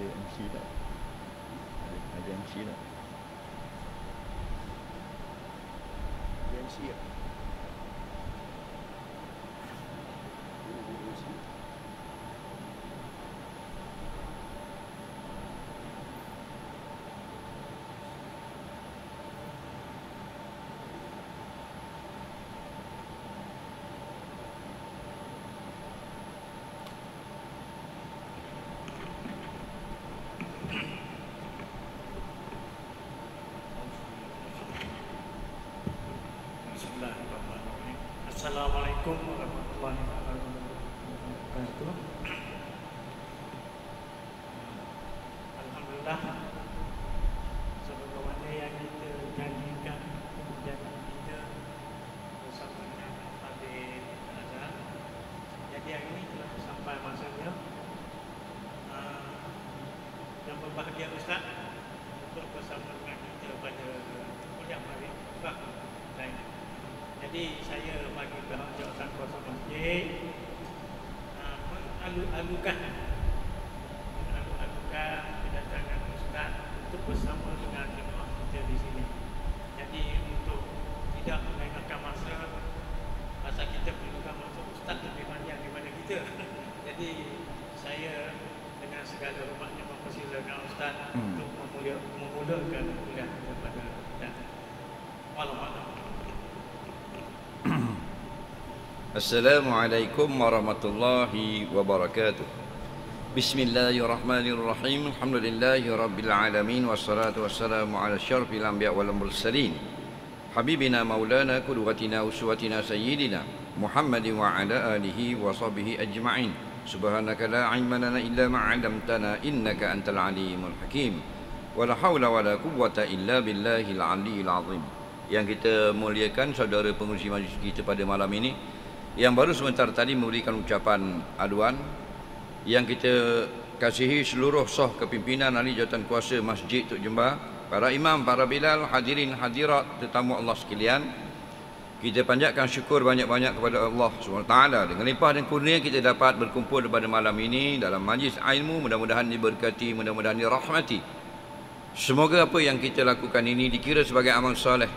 MC tak? Ada MC tak? Ada MC tak? Assalamualaikum warahmatullahi wabarakatuh. Alhamdulillah, sebagaimana yang kita janjikan kita bersama dengan Fadil Azhar. Jadi hari ini telah sampai masanya yang berbahagia Ustaz untuk bersama dengan kita pada kuliah hari ini. Jadi saya bagi pihak jawatan kuasa masjid mengalu-alukan kedatangan Ustaz untuk bersama dengan jemaah kita di sini. Jadi untuk tidak melengahkan masa kita perlukan masa Ustaz lebih panjang daripada kita. Jadi saya dengan segala hormatnya mempersilakan Ustaz untuk memulakan kuliah kepada dan walaupun Assalamualaikum warahmatullahi wabarakatuh. Bismillahirrahmanirrahim. Alhamdulillahi rabbil alamin wassalatu wassalamu ala syarfil anbiya wal mursalin habibina maulana qudwatina uswatina sayyidina Muhammadin wa ala alihi wa sahbihi ajma'in. Subhanaka la ilma lana illa ma 'allamtana innaka antal alimul hakim. Wala haula wala quwwata illa billahil aliyyil azim. Yang kita muliakan saudara pengurusi majlis kita pada malam ini, yang baru sebentar tadi memberikan ucapan aduan, yang kita kasihi seluruh sah kepimpinan ahli jawatan kuasa Masjid Tok Jembar, para imam, para bilal, hadirin hadirat, tetamu Allah sekalian. Kita panjatkan syukur banyak-banyak kepada Allah SWT dengan limpah dan kurnia kita dapat berkumpul pada malam ini dalam majlis ilmu. Mudah-mudahan diberkati, mudah-mudahan dirahmati. Semoga apa yang kita lakukan ini dikira sebagai amal soleh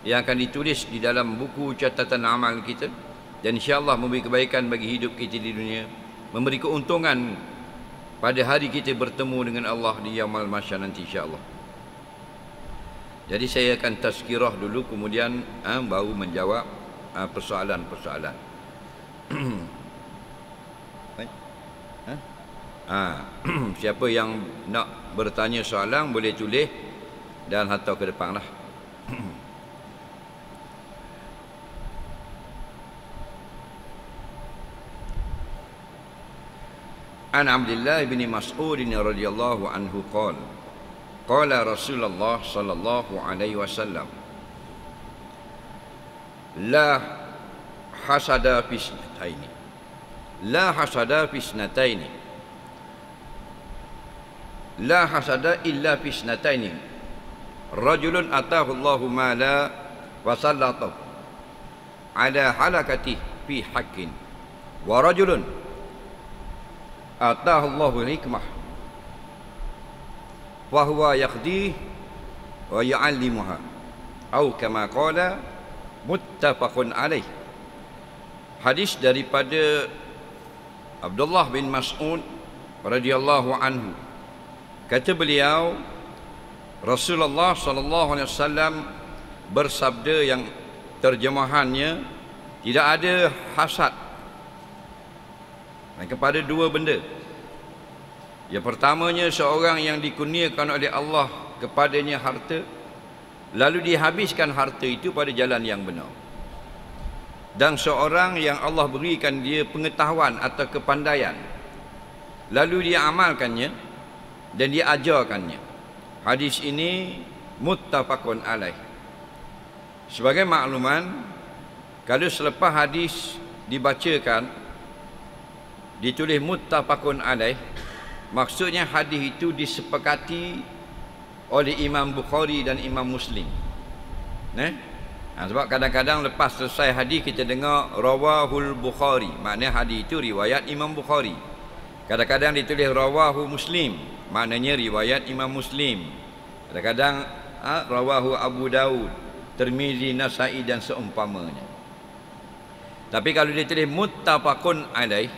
yang akan ditulis di dalam buku catatan amal kita, dan insya-Allah memberi kebaikan bagi hidup kita di dunia, memberi keuntungan pada hari kita bertemu dengan Allah di yaumul mahsyar nanti insya-Allah. Jadi saya akan tazkirah dulu, kemudian baru menjawab persoalan-persoalan. Siapa yang nak bertanya soalan boleh tulis dan hantar ke depanlah. An Abdullah bin Mas'ud radhiyallahu anhu qala qala Rasulullah sallallahu alaihi wasallam la hasada fi snataini la hasada fi snataini la hasada illa fi snataini rajulun atahu Allahu mala wa sallatahu ala halakatihi fi haqqin wa rajulun atahu Allahu hikmah wa huwa yaqdi wa yu'allimuha atau kama qala muttafaqun alaih. Hadis daripada Abdullah bin Mas'ud radhiyallahu anhu, kata beliau Rasulullah sallallahu alaihi wasallam bersabda yang terjemahannya tidak ada hasad kepada dua benda. Yang pertamanya, seorang yang dikurniakan oleh Allah kepadanya harta, lalu dihabiskan harta itu pada jalan yang benar. Dan seorang yang Allah berikan dia pengetahuan atau kepandaian, lalu dia amalkannya dan dia ajarkannya. Hadis ini muttafaqun alaih. Sebagai makluman, kalau selepas hadis dibacakan ditulis muttafaqun alaih, maksudnya hadis itu disepakati oleh Imam Bukhari dan Imam Muslim. Sebab kadang-kadang lepas selesai hadis kita dengar rawahul Bukhari, maknanya hadis itu riwayat Imam Bukhari. Kadang-kadang ditulis rawahu Muslim, maknanya riwayat Imam Muslim. Kadang-kadang rawahu Abu Daud, Tirmizi, Nasai dan seumpamanya. Tapi kalau ditulis muttafaqun alaih,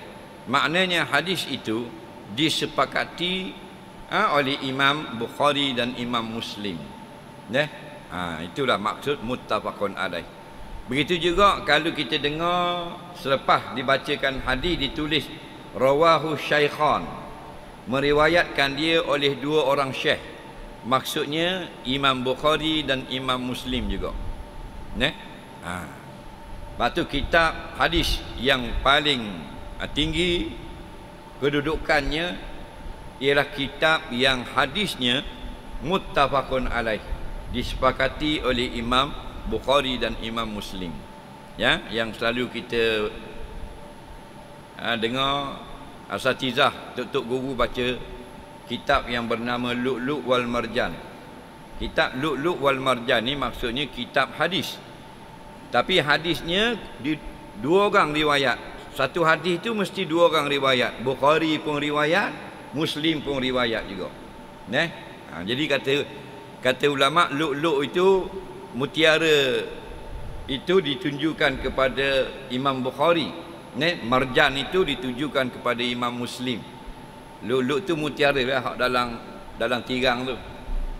maknanya hadis itu disepakati oleh Imam Bukhari dan Imam Muslim. Itulah maksud muttafaqun alaih. Begitu juga kalau kita dengar selepas dibacakan hadis ditulis rawahu syaikhan, meriwayatkan dia oleh dua orang syekh, maksudnya Imam Bukhari dan Imam Muslim juga. Lepas tu kitab hadis yang paling tinggi kedudukannya ialah kitab yang hadisnya muttafaqun alaih, disepakati oleh Imam Bukhari dan Imam Muslim. Ya, yang selalu kita dengar asatizah, tok guru baca kitab yang bernama Lu'lu' wal Marjan. Kitab Lu'lu' wal Marjan ni maksudnya kitab hadis. Tapi hadisnya dua orang riwayat. Satu hadis itu mesti dua orang riwayat. Bukhari pun riwayat, Muslim pun riwayat juga. Jadi kata ulama, Lu'lu' itu mutiara itu ditunjukkan kepada Imam Bukhari. Marjan itu ditujukan kepada Imam Muslim. Lu'lu' tu mutiara lah dalam tirang tu.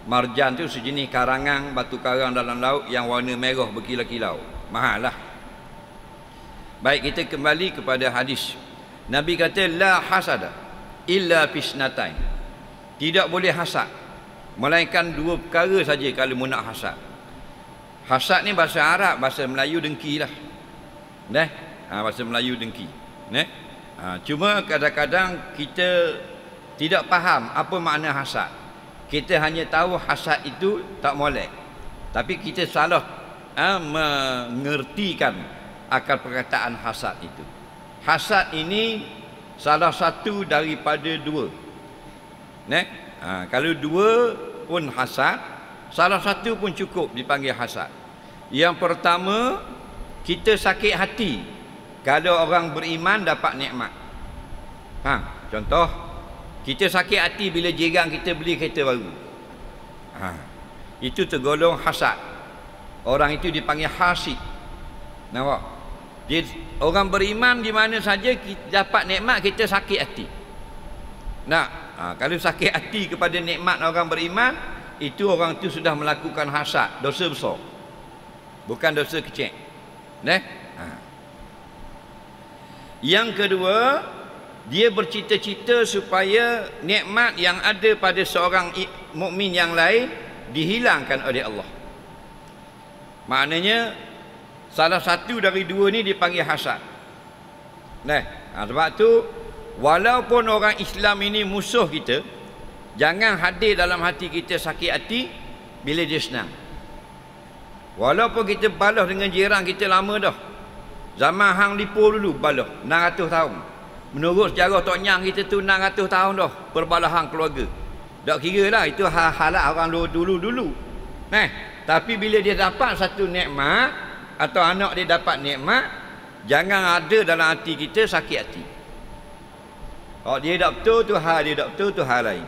Marjan tu sejenis karangan, batu karang dalam laut yang warna merah berkilau-kilau. Mahal lah. Baik, kita kembali kepada hadis. Nabi kata la hasada illa fisnatain. Tidak boleh hasad melainkan dua perkara saja kalau mu nak hasad. Hasad ni bahasa Arab, bahasa Melayu dengki lah. Bahasa Melayu dengki. Cuma kadang-kadang kita tidak faham apa makna hasad. Kita hanya tahu hasad itu tak molek, tapi kita salah mengertikan akal perkataan hasad itu. Hasad ini salah satu daripada dua. Kalau dua pun hasad, salah satu pun cukup dipanggil hasad. Yang pertama, kita sakit hati kalau orang beriman dapat nikmat. Contoh, kita sakit hati bila jiran kita beli kereta baru. Itu tergolong hasad. Orang itu dipanggil hasid. Nampak? Orang beriman di mana saja dapat nikmat, kita sakit hati. Kalau sakit hati kepada nikmat orang beriman, itu orang itu sudah melakukan hasad, dosa besar, bukan dosa kecil. Yang kedua, dia bercita-cita supaya nikmat yang ada pada seorang mukmin yang lain dihilangkan oleh Allah. Maknanya salah satu dari dua ni dipanggil hasad. Sebab tu walaupun orang Islam ini musuh kita, jangan hadir dalam hati kita sakit hati bila dia senang. Walaupun kita balas dengan jiran kita lama dah. Zaman hang lipo dulu balas 600 tahun. Menurut sejarah Tok Nyang kita tu 600 tahun dah perbalahan keluarga. Tak kira lah, itu halat orang dulu-dulu. Tapi bila dia dapat satu nikmat atau anak dia dapat nikmat, jangan ada dalam hati kita sakit hati. Kalau dia tak betul tu hal dia tak betul tu hal lain.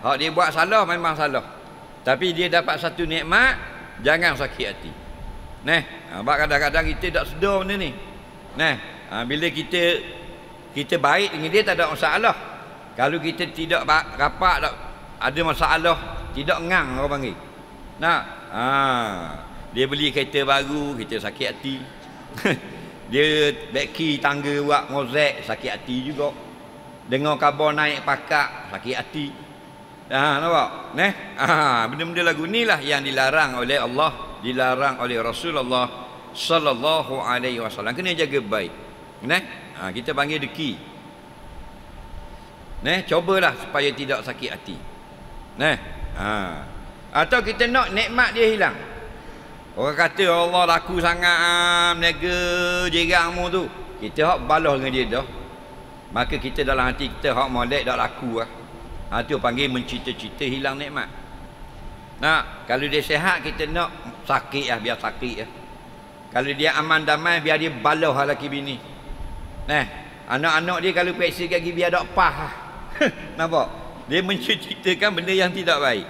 Kalau dia buat salah memang salah. Tapi dia dapat satu nikmat, jangan sakit hati. Sebab kadang-kadang kita tak sedar benda ni. Bila kita baik dengan dia tak ada masalah. Kalau kita tidak rapat, ada masalah, tidak ngang orang panggil. Dia beli kereta baru, kita sakit hati. Dia beki tangga buat mozek, sakit hati juga. Dengar khabar naik pakak, sakit hati. Nampak? Benda-benda lagu inilah yang dilarang oleh Allah, dilarang oleh Rasulullah sallallahu alaihi wasallam. Kena jaga baik. Kita panggil deki. Cobalah supaya tidak sakit hati. Atau kita nak nikmat dia hilang. Orang kata Allah laku sangat menega jirangmu tu. Kita hak balas dengan dia dah. Maka kita dalam hati kita hak molek dak laku lah. Tu panggil mencita-cita hilang nikmat. Kalau dia sihat kita nak sakit lah, biar sakit lah. Kalau dia aman damai biar dia balas laki bini. Anak-anak dia kalau periksa lagi biar tak pah. Nampak? Dia menceritakan benda yang tidak baik.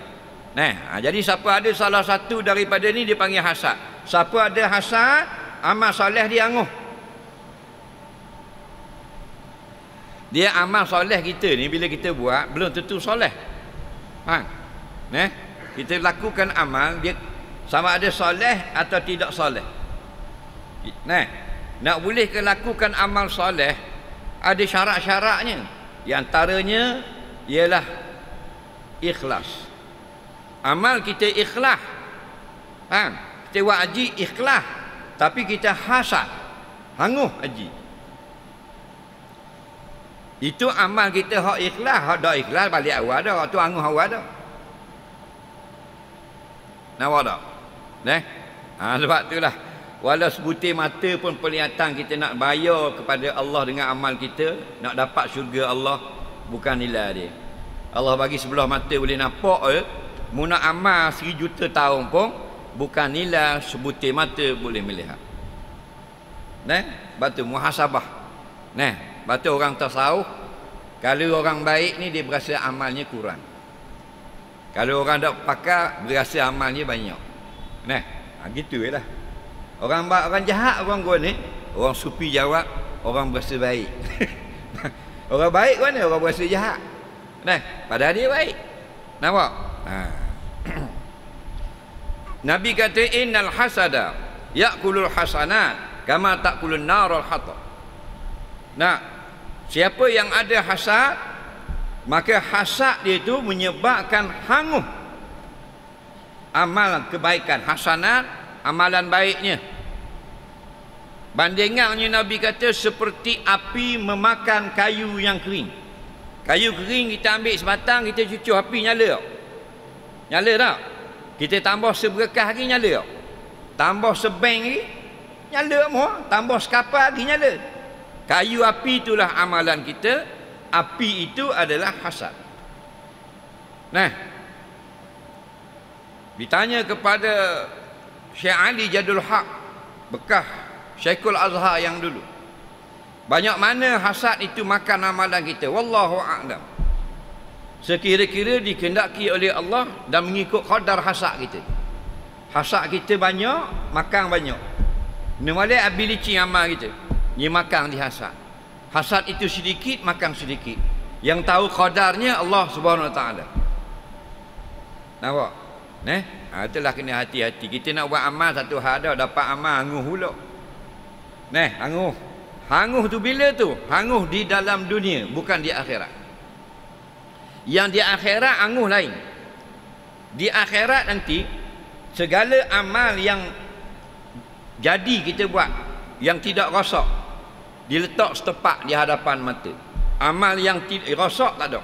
Nah, jadi siapa ada salah satu daripada ni dia panggil hasad. Siapa ada hasad, amal soleh dia anguh. Dia amal soleh kita ni bila kita buat belum tentu soleh. Faham? Nah, kita lakukan amal dia sama ada soleh atau tidak soleh. Nah, nak boleh ke lakukan amal soleh ada syarat-syaratnya. Di antaranya ialah ikhlas. Amal kita ikhlas. Faham? Kita buat haji ikhlas, tapi kita hasad, hanguh haji. Itu amal kita hak ikhlas, hak tak ikhlas balik awal dah, hak tu anguh awal dah. Nampak tak? Sebab itulah walau sebutir mata pun penglihatan kita nak bayar kepada Allah dengan amal kita, nak dapat syurga Allah, bukan nilai dia. Allah bagi sebelah mata boleh nampak mu nak amal 1 juta tahun pun bukan nilai sebutir mata boleh melihat. Batu muhasabah. Batu orang tasawuf, kalau orang baik ni dia berasa amalnya kurang. Kalau orang tak pakar berasa amalnya banyak. Gitu lah. Orang jahat orang gua ni, orang sufi jawab orang berasa baik. Orang baik mana orang berasa jahat. Padahal dia baik. Nampak? Nabi kata innal hasada ya'kulul hasanat kama ta'kulun narul hatab. Siapa yang ada hasad, maka hasad dia itu menyebabkan hanguh amal kebaikan, hasanat, amalan baiknya. Bandingannya Nabi kata seperti api memakan kayu yang kering. Kayu kering kita ambil sebatang, kita cucuk api, nyala tak? Nyala tak? Kita tambah seberekah lagi, nyala tak? Tambah sebeng lagi, nyala semua. Tambah sekapar lagi, nyala. Kayu api itulah amalan kita. Api itu adalah hasad. Ditanya kepada Syekh Ali Jadul Haq, bekas Syekhul Azhar yang dulu, banyak mana hasad itu makan amalan kita? Wallahu a'lam. Sekira-kira dikehendaki oleh Allah dan mengikut qadar hasad kita. Hasad kita banyak, makan banyak. Nemale ability amal kita, dia makan di hasad. Hasad itu sedikit, makan sedikit. Yang tahu qadarnya Allah Subhanahu Wa Taala. Nampak? Itulah kena hati-hati. Kita nak buat amal satu hal dah, dapat amal anguh pula. Anguh. Hanguh tu bila tu? Hanguh di dalam dunia, bukan di akhirat. Yang di akhirat hanguh lain. Di akhirat nanti segala amal yang jadi kita buat, yang tidak rosak, diletak setepak di hadapan mata. Amal yang rosak tak ada.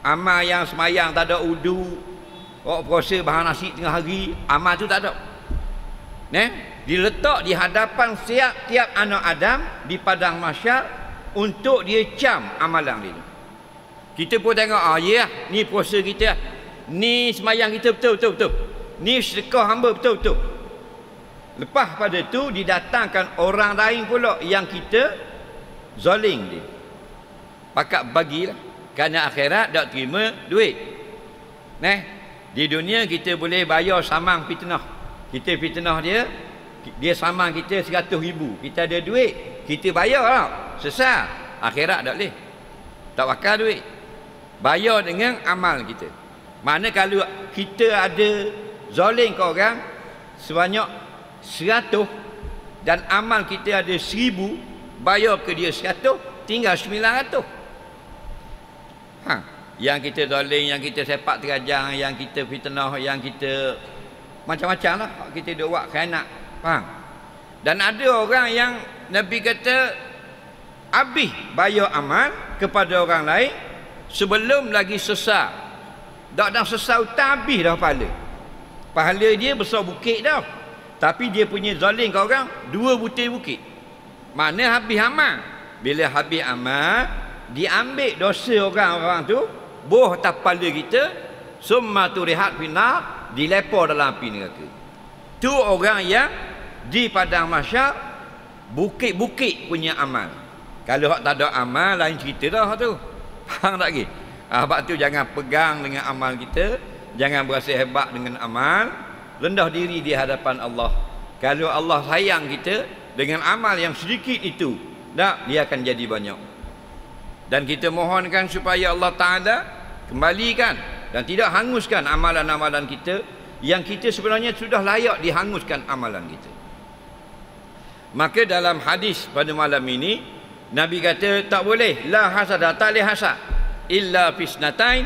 Amal yang semayang tak ada wudu, puasa bahan nasi tengah hari, amal tu tak ada. Diletak di hadapan setiap anak Adam di padang mahsyar untuk dia cam amalan dia. Kita pun tengok, ni puasa kita, ni semayang kita betul-betul, ni sedekah hamba betul-betul. Lepas pada tu didatangkan orang lain pula yang kita zalim dia, pakat bagilah. Kerana akhirat tak terima duit. Di dunia kita boleh bayar samang fitnah. Kita fitnah dia, dia samang kita 100,000. Kita ada duit, kita bayar lah. Sesat. Akhirat tak boleh, tak bakal duit. Bayar dengan amal kita. Mana kalau kita ada zalim ke orang sebanyak 100 dan amal kita ada 1000, bayar ke dia 100, tinggal 900. Yang kita zalim, yang kita sepak terajang, yang kita fitnah, yang kita macam-macam lah kita duk buat khianat. Faham? Dan ada orang yang Nabi kata habis bayar amal kepada orang lain sebelum lagi sesal. Tak sesal hutang, habis dah pahala. Pahala dia besar bukit dah. Tapi dia punya zalim ke orang 2 butir bukit. Mana habis amal. Bila habis amal, diambil dosa orang-orang tu, boh atas kepala kita, summa turihat finar, dilepor dalam api neraka. Tu orang yang di padang mahsyar bukit-bukit punya amal. Kalau hak tak ada amal, lain cerita dah tu. Faham tak lagi? Sebab tu jangan pegang dengan amal kita, jangan berasa hebat dengan amal, rendah diri di hadapan Allah. Kalau Allah sayang kita dengan amal yang sedikit itu, dia akan jadi banyak. Dan kita mohonkan supaya Allah Ta'ala kembalikan dan tidak hanguskan amalan-amalan kita yang kita sebenarnya sudah layak dihanguskan amalan kita. Maka dalam hadis pada malam ini, Nabi kata tak boleh, la hasada, tak boleh hasad illa fisnatain,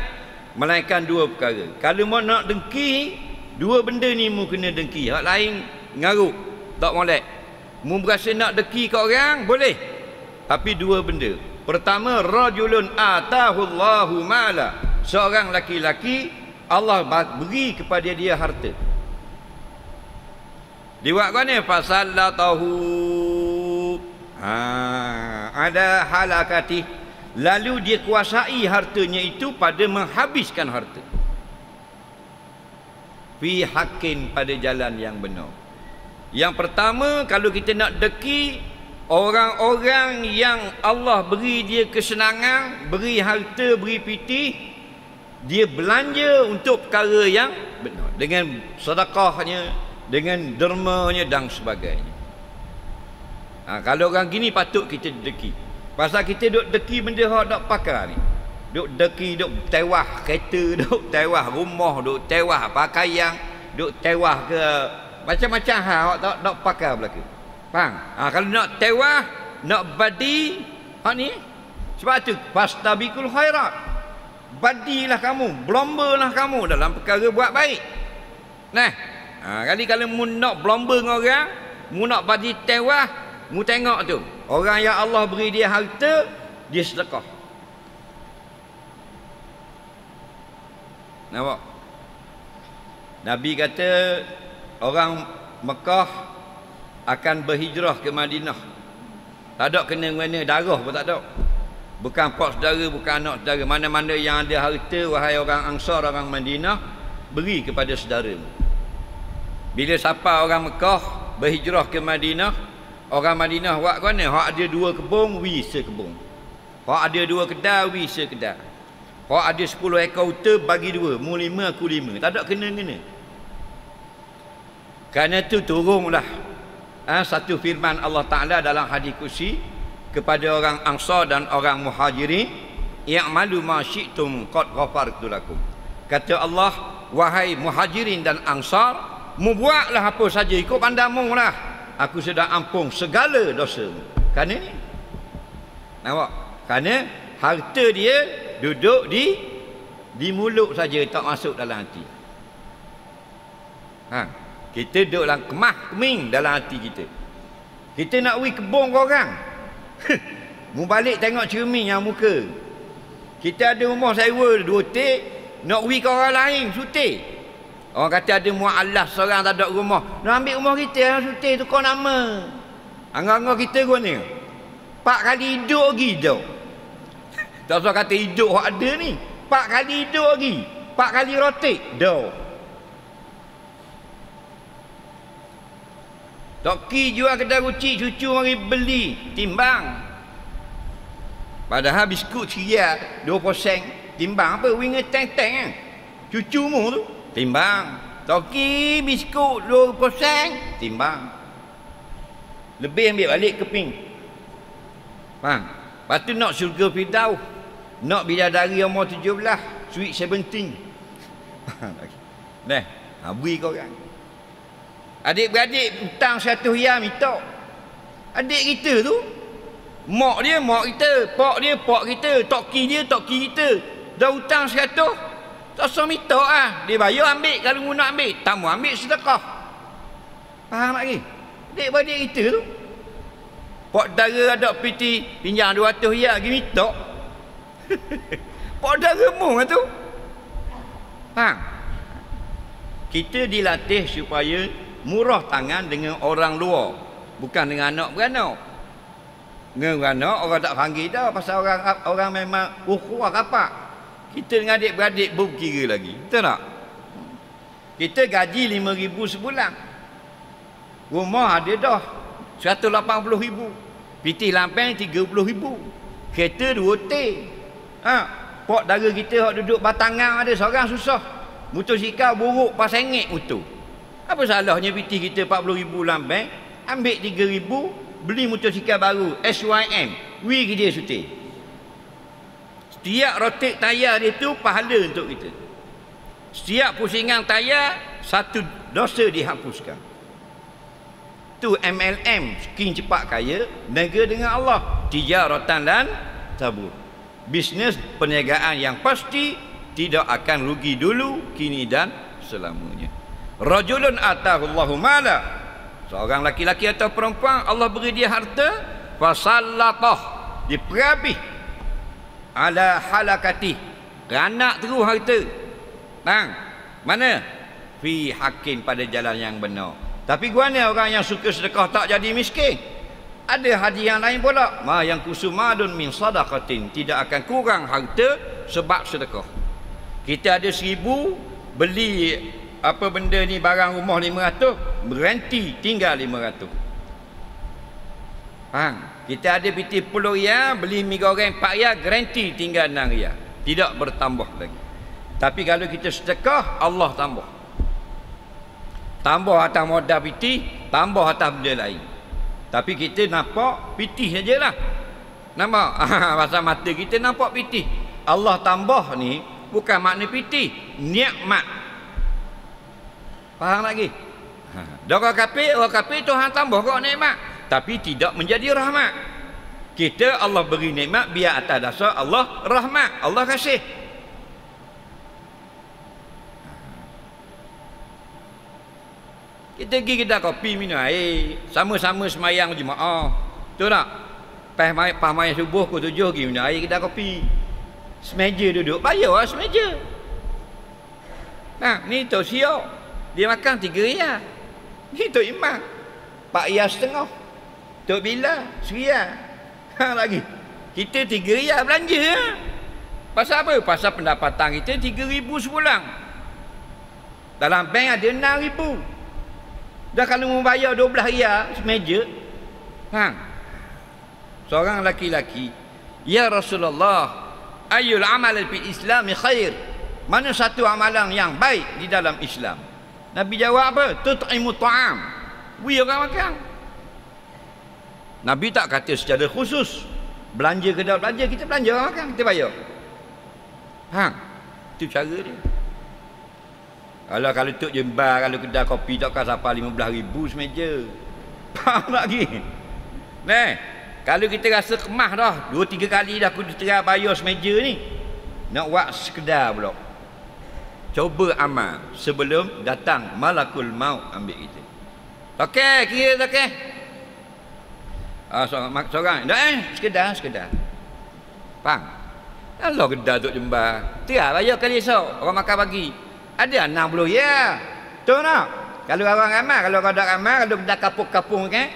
melainkan dua perkara. Kalau mau nak dengki, dua benda ni mu kena dengki, hak lain ngaruk, tak molek. Mu berasa nak dengki kat orang, boleh, tapi dua benda. Pertama, rajulun atahullahu mala, seorang laki-laki Allah beri kepada dia harta. Diwak mana? Fasallatahu ada halakati, lalu dia kuasai hartanya itu pada menghabiskan harta. Fi haqqin, pada jalan yang benar. Yang pertama, kalau kita nak deki orang-orang yang Allah beri dia kesenangan, beri harta, beri pitih, dia belanja untuk perkara yang benar, dengan sedekahnya, dengan dermanya dan sebagainya. Kalau orang gini patut kita deki. Pasal kita duk deki benda hak tak pakar ni. Duk deki, duk tewah kereta, duk tewah rumah, duk tewah pakaian, duk tewah ke macam-macam hal hak tak pakar belaka. Faham? Kalau nak tewah, nak badi hak ni, sebab tu fastabiqul khairat. Badilah kamu, berlombalah kamu dalam perkara buat baik. Nah, kali kalau mu nak berlomba dengan orang, mu nak badi tewah, mu tengok tu, orang yang Allah beri dia harta, dia sedekah. Nampak? Nabi kata orang Mekah akan berhijrah ke Madinah. Tak ada kena mana darah pun tak ada. Bukan pak saudara, bukan anak saudara. Mana-mana yang ada harta, wahai orang Ansar, orang Madinah, beri kepada saudaramu. Bila siapa orang Mekah berhijrah ke Madinah, orang Madinah buat mana? Hak ada 2 kebun, wi sekebun. Hak ada 2 kedai, wi sekedai. Hak ada 10 ekor unta, bagi 2. Mu 5, aku 5. Tak ada kena-kena. Kerana itu turunlah satu firman Allah Ta'ala dalam hadis kursi kepada orang Ansar dan orang Muhajirin, i'malu ma syi'tum qad ghafartu lakum. Kata Allah, wahai Muhajirin dan Ansar, mu buatlah apa saja ikut pandanganmu lah, aku sudah ampun segala dosamu. Kerana ni, nampak? Kerana harta dia duduk di mulut saja, tak masuk dalam hati. Kita duduk dalam kemah keming dalam hati kita. Kita nak pergi kebun ke orang, mu balik tengok cermin yang muka. Kita ada rumah sewa 2 tik, nak pergi ke orang lain sutik. Orang kata ada mu'alaf seorang tak ada rumah, nak ambil rumah kita, sutik tukar nama. Anggar-anggar kita ke ni 4 kali hidup lagi dah. Tak usah kata hidup hak ada ni, 4 kali hidup lagi, 4 kali rotik dah. Toki jual kedai rucik, cucu mari beli, timbang. Padahal biskut ceria 2%, timbang apa? Winger teng-teng kan? Cucumu tu, timbang. Toki biskut 2%, timbang. Lebih ambil balik keping. Faham? Lepas tu nak syurga Firdaus, nak bidadari umur 17, sweet 17. Nah, beri kau orang. Adik-beradik hutang 100 riyal minta. Adik kita tu, mak dia mak kita, pak dia pak kita, toki dia toki kita. Dah hutang 100, tak usah minta lah. Dia bayar ambil, kalau mu nak ambil, tamu ambil sedekah. Faham tak lagi? Adik-beradik kita tu, pak dara ada piti pinjam 200 riyal pergi minta. Pak dara mu tu. Faham? Kita dilatih supaya murah tangan dengan orang luar, bukan dengan anak beranak. Dengan beranak orang tak panggil dah, pasal orang memang ukhuwah kapak. Kita dengan adik-beradik berkira lagi, betul tak? Kita gaji 5,000 sebulan, rumah ada dah 180,000, Pitih lampang 30,000. Kereta 2 teh. Pok dara kita hok duduk Batangan ada seorang susah. Motosikal buruk pas sengit motor. Apa salahnya pitih kita 40,000 lampang, ambil 3,000, beli motosikal baru SYM. Wih dia suti. Setiap rotek tayar dia tu pahala untuk kita. Setiap pusingan tayar satu dosa dihapuskan. Tu MLM, skin cepat kaya, negara dengan Allah, tijaratan dan tabur. Bisnes perniagaan yang pasti tidak akan rugi dulu, kini dan selamanya. Rajulun atahullahu mala, seorang laki-laki atau perempuan Allah beri dia harta, fasallatah, diperabih ala halakati, ranak terus harta. Mana? Fi hakin, pada jalan yang benar. Tapi guanya orang yang suka sedekah tak jadi miskin. Ada hadis yang lain pula, ma yang kusumadun min sadaqatin, tidak akan kurang harta sebab sedekah. Kita ada 1,000, beli apa benda ni, barang rumah 500, berhenti tinggal 500. Kita ada piti 10 riyal, beli mi goreng 4 riyal, garanti tinggal 6 riyal, tidak bertambah lagi. Tapi kalau kita sedekah, Allah tambah. Tambah atas modal piti, tambah atas benda lain. Tapi kita nampak pitih sajalah. Nampak? Pasal mata kita nampak pitih. Allah tambah ni bukan makna pitih, nikmat. Faham lagi? Orang kafir Tuhan tambah kau nikmat, tapi tidak menjadi rahmat. Kita Allah beri nikmat biar atas dasar Allah rahmat, Allah kasih. Kita pergi kedai kopi minum air, sama-sama semayang jemaah. Betul tak? Pas main subuh pukul 7 pergi minum air kedai kopi. Semeja duduk, bayar lah semeja. Ni Tok Siok, dia makan 3 riyal. Ni Tok Imam 4 riyal setengah. Tok Bila RM1. Lagi kita 3 riyal belanja. Pasal apa? Pasal pendapatan kita 3,000 sebulan. Dalam bank ada 6,000. Dah kalau membayar 12 riyal semeja. Seorang laki-laki, ya Rasulullah, ayyul amal fil Islam khair? Mana satu amalan yang baik di dalam Islam? Nabi jawab apa? Tut'imu ta'am. Beri orang makan. Nabi tak kata secara khusus. Belanja kedai belanja, kita belanja orang makan, kita bayar. Itu cara dia. Kalau Tok Jembar, kalau kedai kopi tak kan sampai 15,000 semeja. Faham lagi? Kalau kita rasa kemah dah, 2-3 kali dah aku terai bayar semeja ni, nak buat sekedar pula. Cuba amal sebelum datang malakul maut ambil kita. Okey, kira okey. Seorang sekedar. Faham? Kalau kedai Tok Jembar, terai bayar kali esok, orang makan pagi. Ada 60 ya. Betul tak? Kalau orang ramai, kalau ada ramai, kalau dah kapung-kapung kan.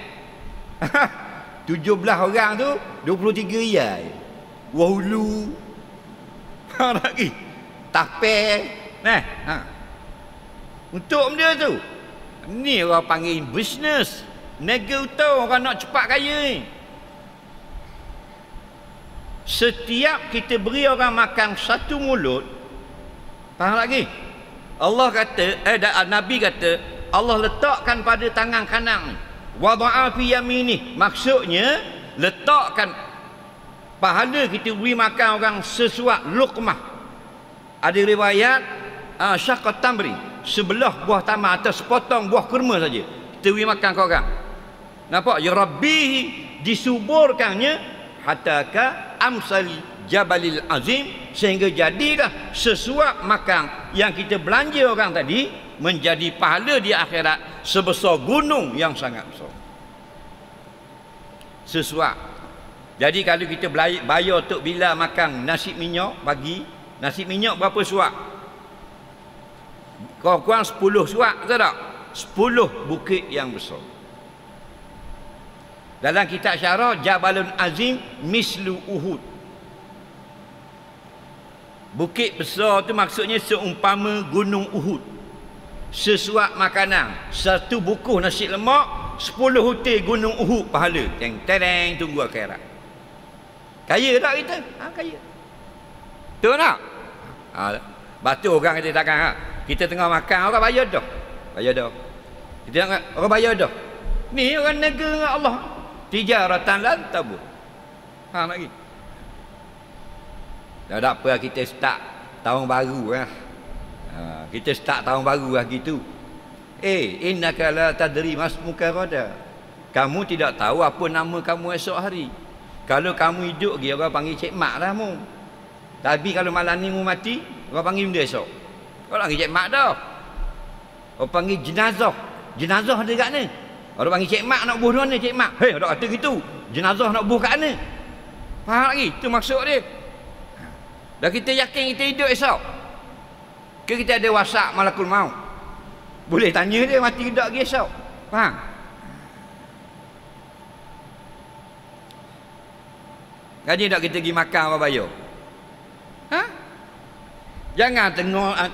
17 orang tu 23 riyal. Wahulu. Lagi. Tape. Untuk benda tu. Ni orang panggil bisnes. Negara tu orang nak cepat kaya ni. Setiap kita beri orang makan satu mulut, faham lagi? Allah kata, Nabi kata, Allah letakkan pada tangan kanan ni. Wada'a fi yaminih. Maksudnya, letakkan pahala kita beri makan orang sesuat luqmah. Ada riwayat, syaqat tamri, sebelah buah tamar atau sepotong buah kurma saja. Kita beri makan ke orang. Nampak? Ya Rabbihi, disuburkannya, hatta ka amsal Jabalil Azim, sehingga jadilah sesuap makan yang kita belanja orang tadi menjadi pahala di akhirat sebesar gunung yang sangat besar. Sesuap. Jadi kalau kita bayar Tok Bila makan nasi minyak pagi, nasi minyak berapa suap? Kurang 10 suap, betul tak? 10 bukit yang besar. Dalam kitab syarah, Jabalun Azim mislu Uhud. Bukit besar tu maksudnya seumpama gunung Uhud. Sesuap makanan, satu bukuh nasi lemak 10 hotel Gunung Uhud pahala. Teng tunggu akhirat. Kaya tak kita? Kaya. Betul tak? Batu orang kata takkan kita tengah makan orang bayar dah. Bayar dah. Kita tengok orang bayar dah. Ni orang negara dengan Allah. Tijaratan lan tabur. Lagi. Dah tak apa kita start tahun baru lah. Kita start tahun baru lah gitu. Innaka la tadri masmuka ghadan. Kamu tidak tahu apa nama kamu esok hari. Kalau kamu hidup lagi orang panggil Cik Mak lah mu. Tapi kalau malam ni mu mati, orang panggil benda esok. Orang panggil Cik Mak dah. Orang panggil jenazah. Jenazah ada kat mana? Orang panggil Cik Mak nak buh mana Cik Mak? Hei, orang kata gitu. Jenazah nak buh kat mana? Faham lagi? Itu maksud dia. Dah kita yakin kita hidup esok. Ke kita ada WhatsApp malakul maut. Boleh tanya dia mati ke tak lagi esok. Faham? Gaji tak kita pergi makan apa bayar? Jangan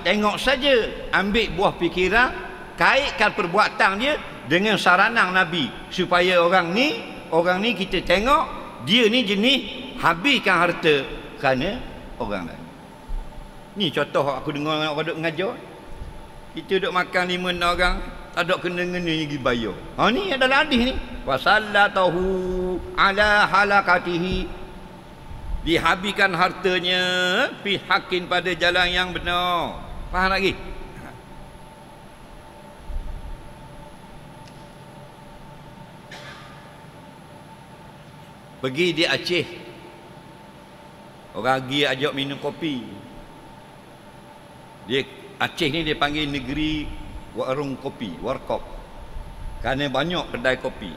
tengok saja. Ambil buah fikiran, kaitkan perbuatan dia dengan saranan Nabi supaya orang ni kita tengok dia ni jenis habiskan harta kerana orang lain. Ni contoh aku dengar orang duk mengajar. Kita duk makan 5-6 orang, tak ada kena-kena pergi bayar. Ni adalah hadis ni. Wasallatahu ala halakatihi. Dihabiskan hartanya pihakin pada jalan yang benar. Faham lagi? Pergi di Aceh. Orang pergi ajak minum kopi. Dia Aceh ni dia panggil negeri warung kopi, warkop. Kerana banyak kedai kopi.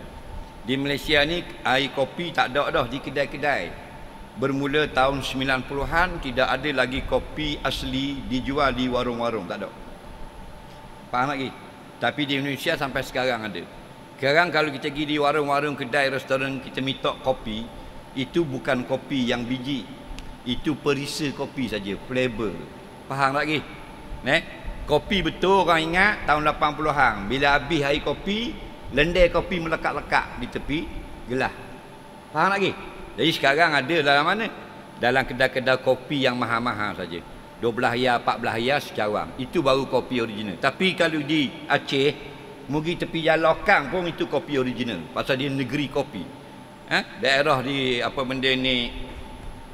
Di Malaysia ni air kopi tak ada dah di kedai-kedai. Bermula tahun 90-an tidak ada lagi kopi asli dijual di warung-warung, tak ada. Faham lagi? Tapi di Indonesia sampai sekarang ada. Sekarang kalau kita pergi di warung-warung, kedai, restoran, kita minta kopi, itu bukan kopi yang biji. Itu perisa kopi saja, flavor. Faham lagi? Kopi betul orang ingat tahun 80-an. Bila habis air kopi, lendai kopi melekat-lekat di tepi gelas. Faham lagi? Jadi sekarang ada dalam mana? Dalam kedai-kedai kopi yang mahal-mahal saja. 12 ya, 14 ya secawan. Itu baru kopi original. Tapi kalau di Aceh, mugi tepi jalan Kang pun itu kopi original. Pasal dia negeri kopi. Daerah di apa benda ni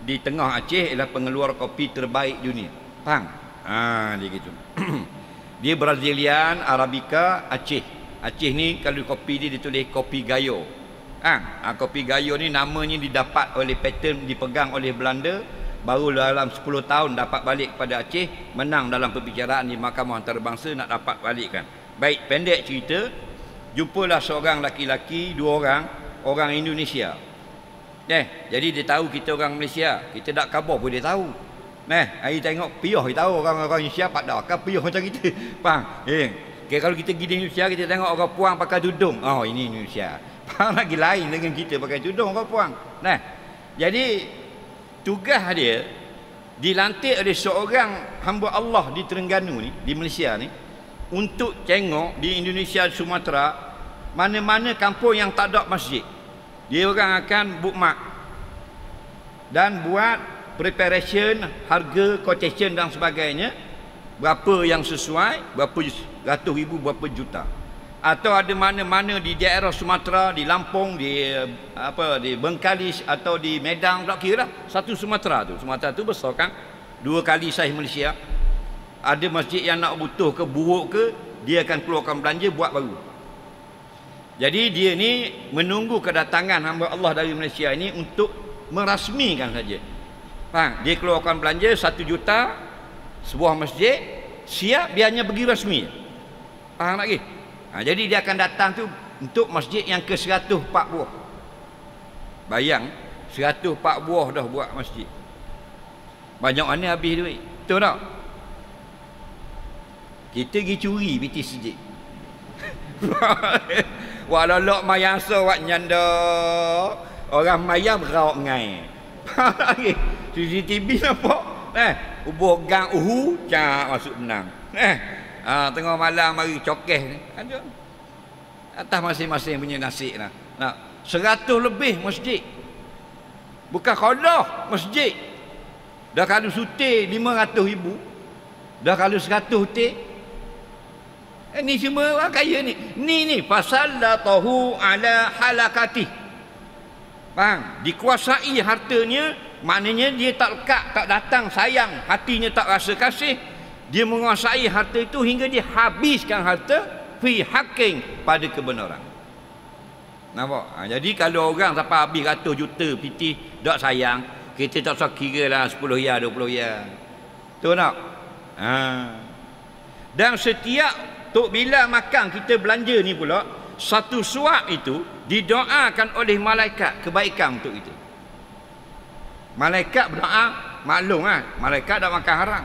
di tengah Aceh ialah pengeluar kopi terbaik dunia. Faham? Dia gitu. Dia Brazilian, Arabica, Aceh. Aceh ni kalau kopi dia ditulis kopi Gayo. Kopi Gayo ni namanya didapat oleh paten, dipegang oleh Belanda. Baru dalam 10 tahun dapat balik kepada Aceh. Menang dalam perbicaraan di Mahkamah Antarabangsa nak dapat balikkan. Baik, pendek cerita. Jumpalah seorang laki-laki, 2 orang, orang Indonesia. Jadi dia tahu kita orang Malaysia. Kita tak khabar pun dia tahu. Hari tengok piyah dia tahu orang Indonesia pak dah kan piyah macam kita. Faham? Kalau kita pergi di Indonesia, kita tengok orang puang pakai tudung. Oh, ini Indonesia. Faham lagi lain dengan kita pakai tudung orang puang. Jadi tugas dia dilantik oleh seorang hamba Allah di Terengganu ni, di Malaysia ni, untuk tengok di Indonesia, Sumatera, mana-mana kampung yang tak ada masjid. Dia orang akan bookmark dan buat preparation, harga, quotation dan sebagainya. Berapa yang sesuai, berapa ratus ribu, berapa juta. Atau ada mana-mana di daerah Sumatera, di Lampung, di Bengkalis atau di Medang, tak kira lah. Satu Sumatera tu. Sumatera tu besar kan? 2 kali saiz Malaysia. Ada masjid yang nak butuh ke buruk ke, dia akan keluarkan belanja buat baru. Jadi dia ni menunggu kedatangan hamba Allah dari Malaysia ini untuk merasmikan saja. Faham? Dia keluarkan belanja 1 juta sebuah masjid, siap dia hanya pergi rasmi. Faham lagi? Jadi dia akan datang tu untuk masjid yang ke 104 buah. Bayang 104 buah dah buat masjid. Banyak mana habis duit. Betul tak? Kita pergi curi piti masjid. Walau lok mayasa wak nyanda. Orang maya berawak ngai. Lagi CCTV nampak. Ubuh gang cak masuk benang. Tengah malam mari cokeh ni. Atas masing-masing punya nasib lah. Nah, 100 lebih masjid. Bukan qadah masjid. Dah kalau sutir 500,000. Dah kalau 100 hutir. Ini semua orang kaya ni. Ni fasallatahu ala halakati. Faham? Dikuasai hartanya, maknanya dia tak lekat, tak datang sayang, hatinya tak rasa kasih. Dia menguasai harta itu hingga dia habiskan harta fi haqqin, pada kebenaran. Nampak? Jadi kalau orang sampai habis 100 juta piti tak sayang, kita tak usah kira lah 10 ya 20 ya. Betul tak? Dan setiap tok bila makan kita belanja ni pula, satu suap itu didoakan oleh malaikat kebaikan untuk kita. Malaikat berdoa, maklum kan, malaikat tak makan haram.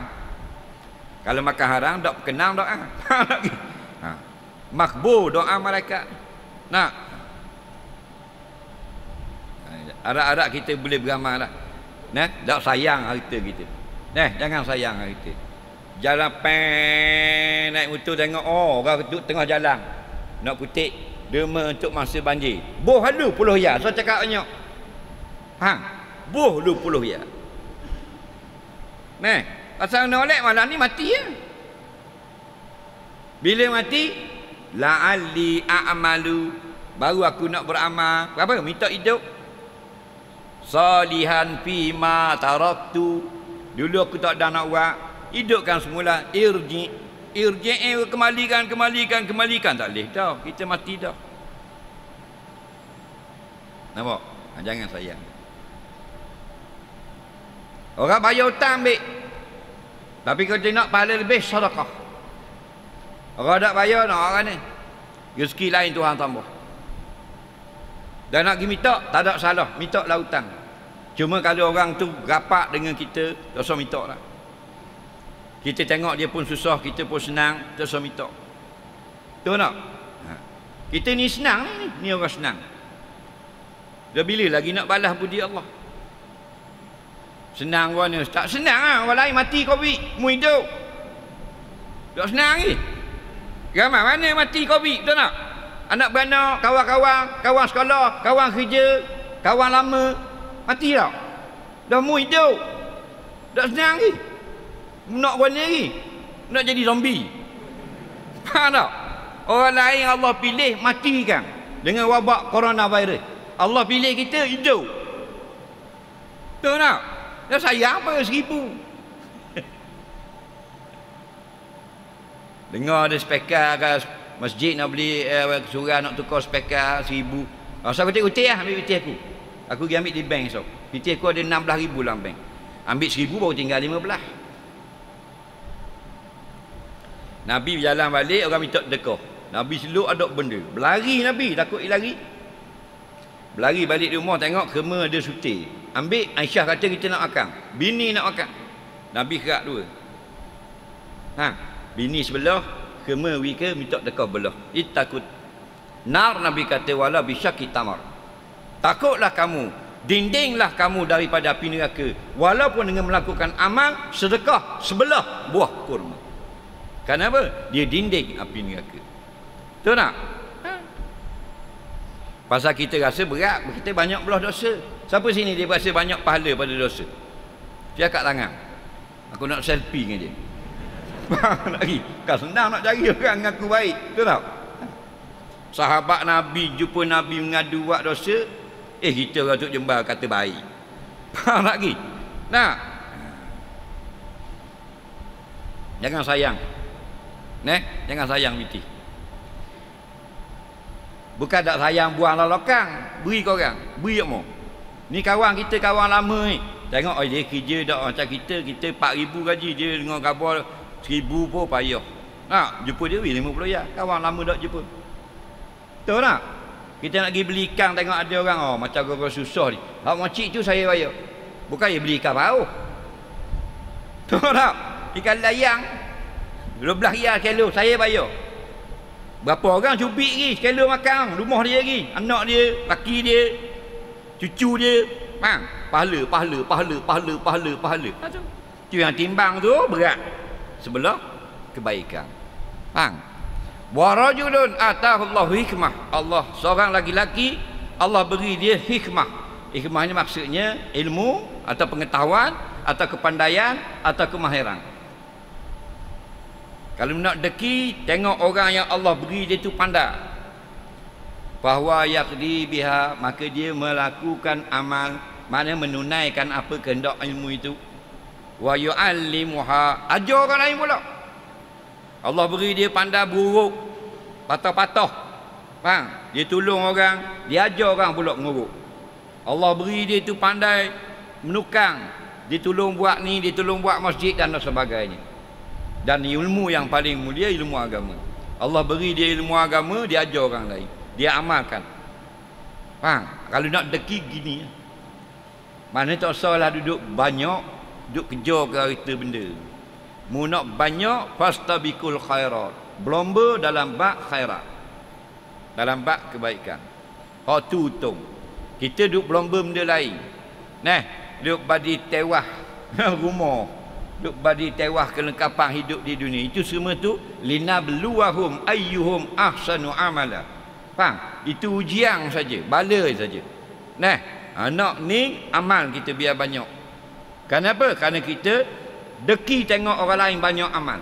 Kalau makan haram tak kenang doa. Makbul doa malaikat. Nah, harap-harap kita boleh beramal lah. Nah, tak sayang harta kita. Nah, jangan sayang harta. Jalan pen naik motor tengok orang duduk tengah jalan nak kutip derma untuk masa banjir. Boh halu puluh ya. So cakap banyak. Boh lu puluh ya. Nah, pasal nolak malam ni mati ya. Bila mati, la'alli a'malu, baru aku nak beramal. Apa? Minta hidup. Salihan fima taraktu. Dulu aku tak ada nak buat. Hidupkan semula. Irji kembalikan. Tak boleh dah. Kita mati dah. Nampak? Jangan sayang. Orang bayar hutang ambil. Tapi kalau dia nak pahala lebih, sedekah. Orang tak bayar nak orang ni. Rezeki lain Tuhan tambah. Dan nak pergi minta, tak ada salah. Minta lah hutang. Cuma kalau orang tu rapat dengan kita, tak usah minta lah. Kita tengok dia pun susah, kita pun senang, tak usah minta. Betul tak? Kita ni senang ni. Ni orang senang. Dah bila lagi nak balas budi Allah? Senang orang ni. Tak senang lah. Orang lain mati COVID. Mu hidup. Tak senang ni. Ramai mana mati COVID. Betul tak? Anak beranak, kawan-kawan, kawan sekolah, kawan kerja, kawan lama. Mati tak? Dah mu hidup. Tak senang ni. Nak buat ni lagi. Nak jadi zombie. Faham tak? Orang lain Allah pilih matikan. Dengan wabak coronavirus. Allah pilih kita hidup. Betul tak? Dah sayang apa 1,000? Dengar ada spekar kat masjid nak beli surah nak tukar spekar 1,000. So aku tengok lah ambil piti aku. Aku pergi ambil di bank so. Piti aku ada 16,000 dalam bank. Ambil 1,000 baru tinggal 15. Nabi berjalan balik, orang minta sedekah. Nabi seluk ada benda. Berlari Nabi, takut dia lari. Berlari balik di rumah tengok kema ada sutir. Ambil, Aisyah kata kita nak makan. Bini nak makan. Nabi kerak dua. Bini sebelah, kema wika minta sedekah belah. Takut. Nar Nabi kata wala bisyaki tamar. Takutlah kamu, dindinglah kamu daripada api neraka walaupun dengan melakukan amal sedekah sebelah buah kurma. Kenapa? Dia dinding api neraka. Betul tak? Pasal kita rasa berat, kita banyak belah dosa. Siapa sini dia rasa banyak pahala pada dosa? Dia kat tangan. Aku nak selfie dengan dia. Lagi. Kan senang nak cari orang mengaku baik. Betul tak? Sahabat Nabi jumpa Nabi mengadu buat dosa, kita orang tu jembar kata baik. Faham lagi? Nah. Jangan sayang. Jangan sayang biti. Bukan tak sayang buang lolokang, beri kau orang, beri mo. Ni kawan kita, kawan lama ni. Tengok dia kerja dak macam kita 4,000 gaji, dia dengan khabar 1,000 pun payah. Nak jumpa dia 50 ya. Kawan lama dak jumpa. Betul tak? Kita nak pergi beli ikan, tengok ada orang macam gua susah ni. Hak makcik tu saya bayar. Bukan dia beli ikan baru. Betul tak? Ikan layang 12 riyal kilo saya bayar. Berapa orang cubit lagi sekilo makan rumah dia lagi, anak dia, laki dia, cucu dia, pahala. Tu yang timbang tu berat sebelah kebaikan. Wa rajulun atahullahu hikmah. Allah seorang laki-laki, Allah beri dia hikmah. Hikmah ni maksudnya ilmu atau pengetahuan atau kepandaian atau kemahiran. Kalau nak deki, tengok orang yang Allah beri dia tu pandai. Bahwa yaqdi biha, maka dia melakukan amal, maknanya menunaikan apa kehendak ilmu itu. Wa yu'allimuha, ajar orang lain pula. Allah beri dia pandai buruk, patah-patah. Faham? Dia tolong orang, dia ajar orang pula nguruk. Allah beri dia tu pandai menukang, dia tolong buat ni, dia tolong buat masjid dan sebagainya. Dan ilmu yang paling mulia ilmu agama. Allah beri dia ilmu agama, dia ajar orang lain, dia amalkan. Faham? Kalau nak deki gini, mana tak salah duduk banyak, duduk kejar kereta benda. Mu nak banyak, fastabiqul khairat, berlomba dalam bab khairat, dalam bab kebaikan. Hak tu untung. Kita duduk berlomba benda lain. Duduk bagi tewah rumah, duduk bagi tewah kelengkapan hidup di dunia. Itu semua tu linabluwahum ayyuhum ahsanu amala. Faham? Itu ujian saja, bala saja. Nak ni amal kita biar banyak. Kenapa? Kerana kita deki tengok orang lain banyak amal.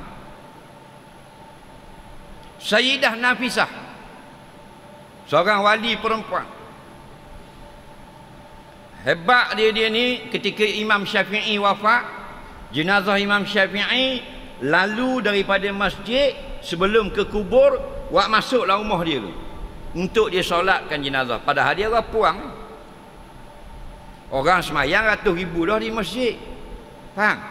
Sayyidah Nafisah, seorang wali perempuan. Hebat dia ni, ketika Imam Syafi'i wafat, jenazah Imam Syafi'i lalu daripada masjid sebelum ke kubur, wak masuklah rumah dia tu untuk dia solatkan jenazah. Padahal dia orang puang, orang semayang ratus ribu dah di masjid. Faham?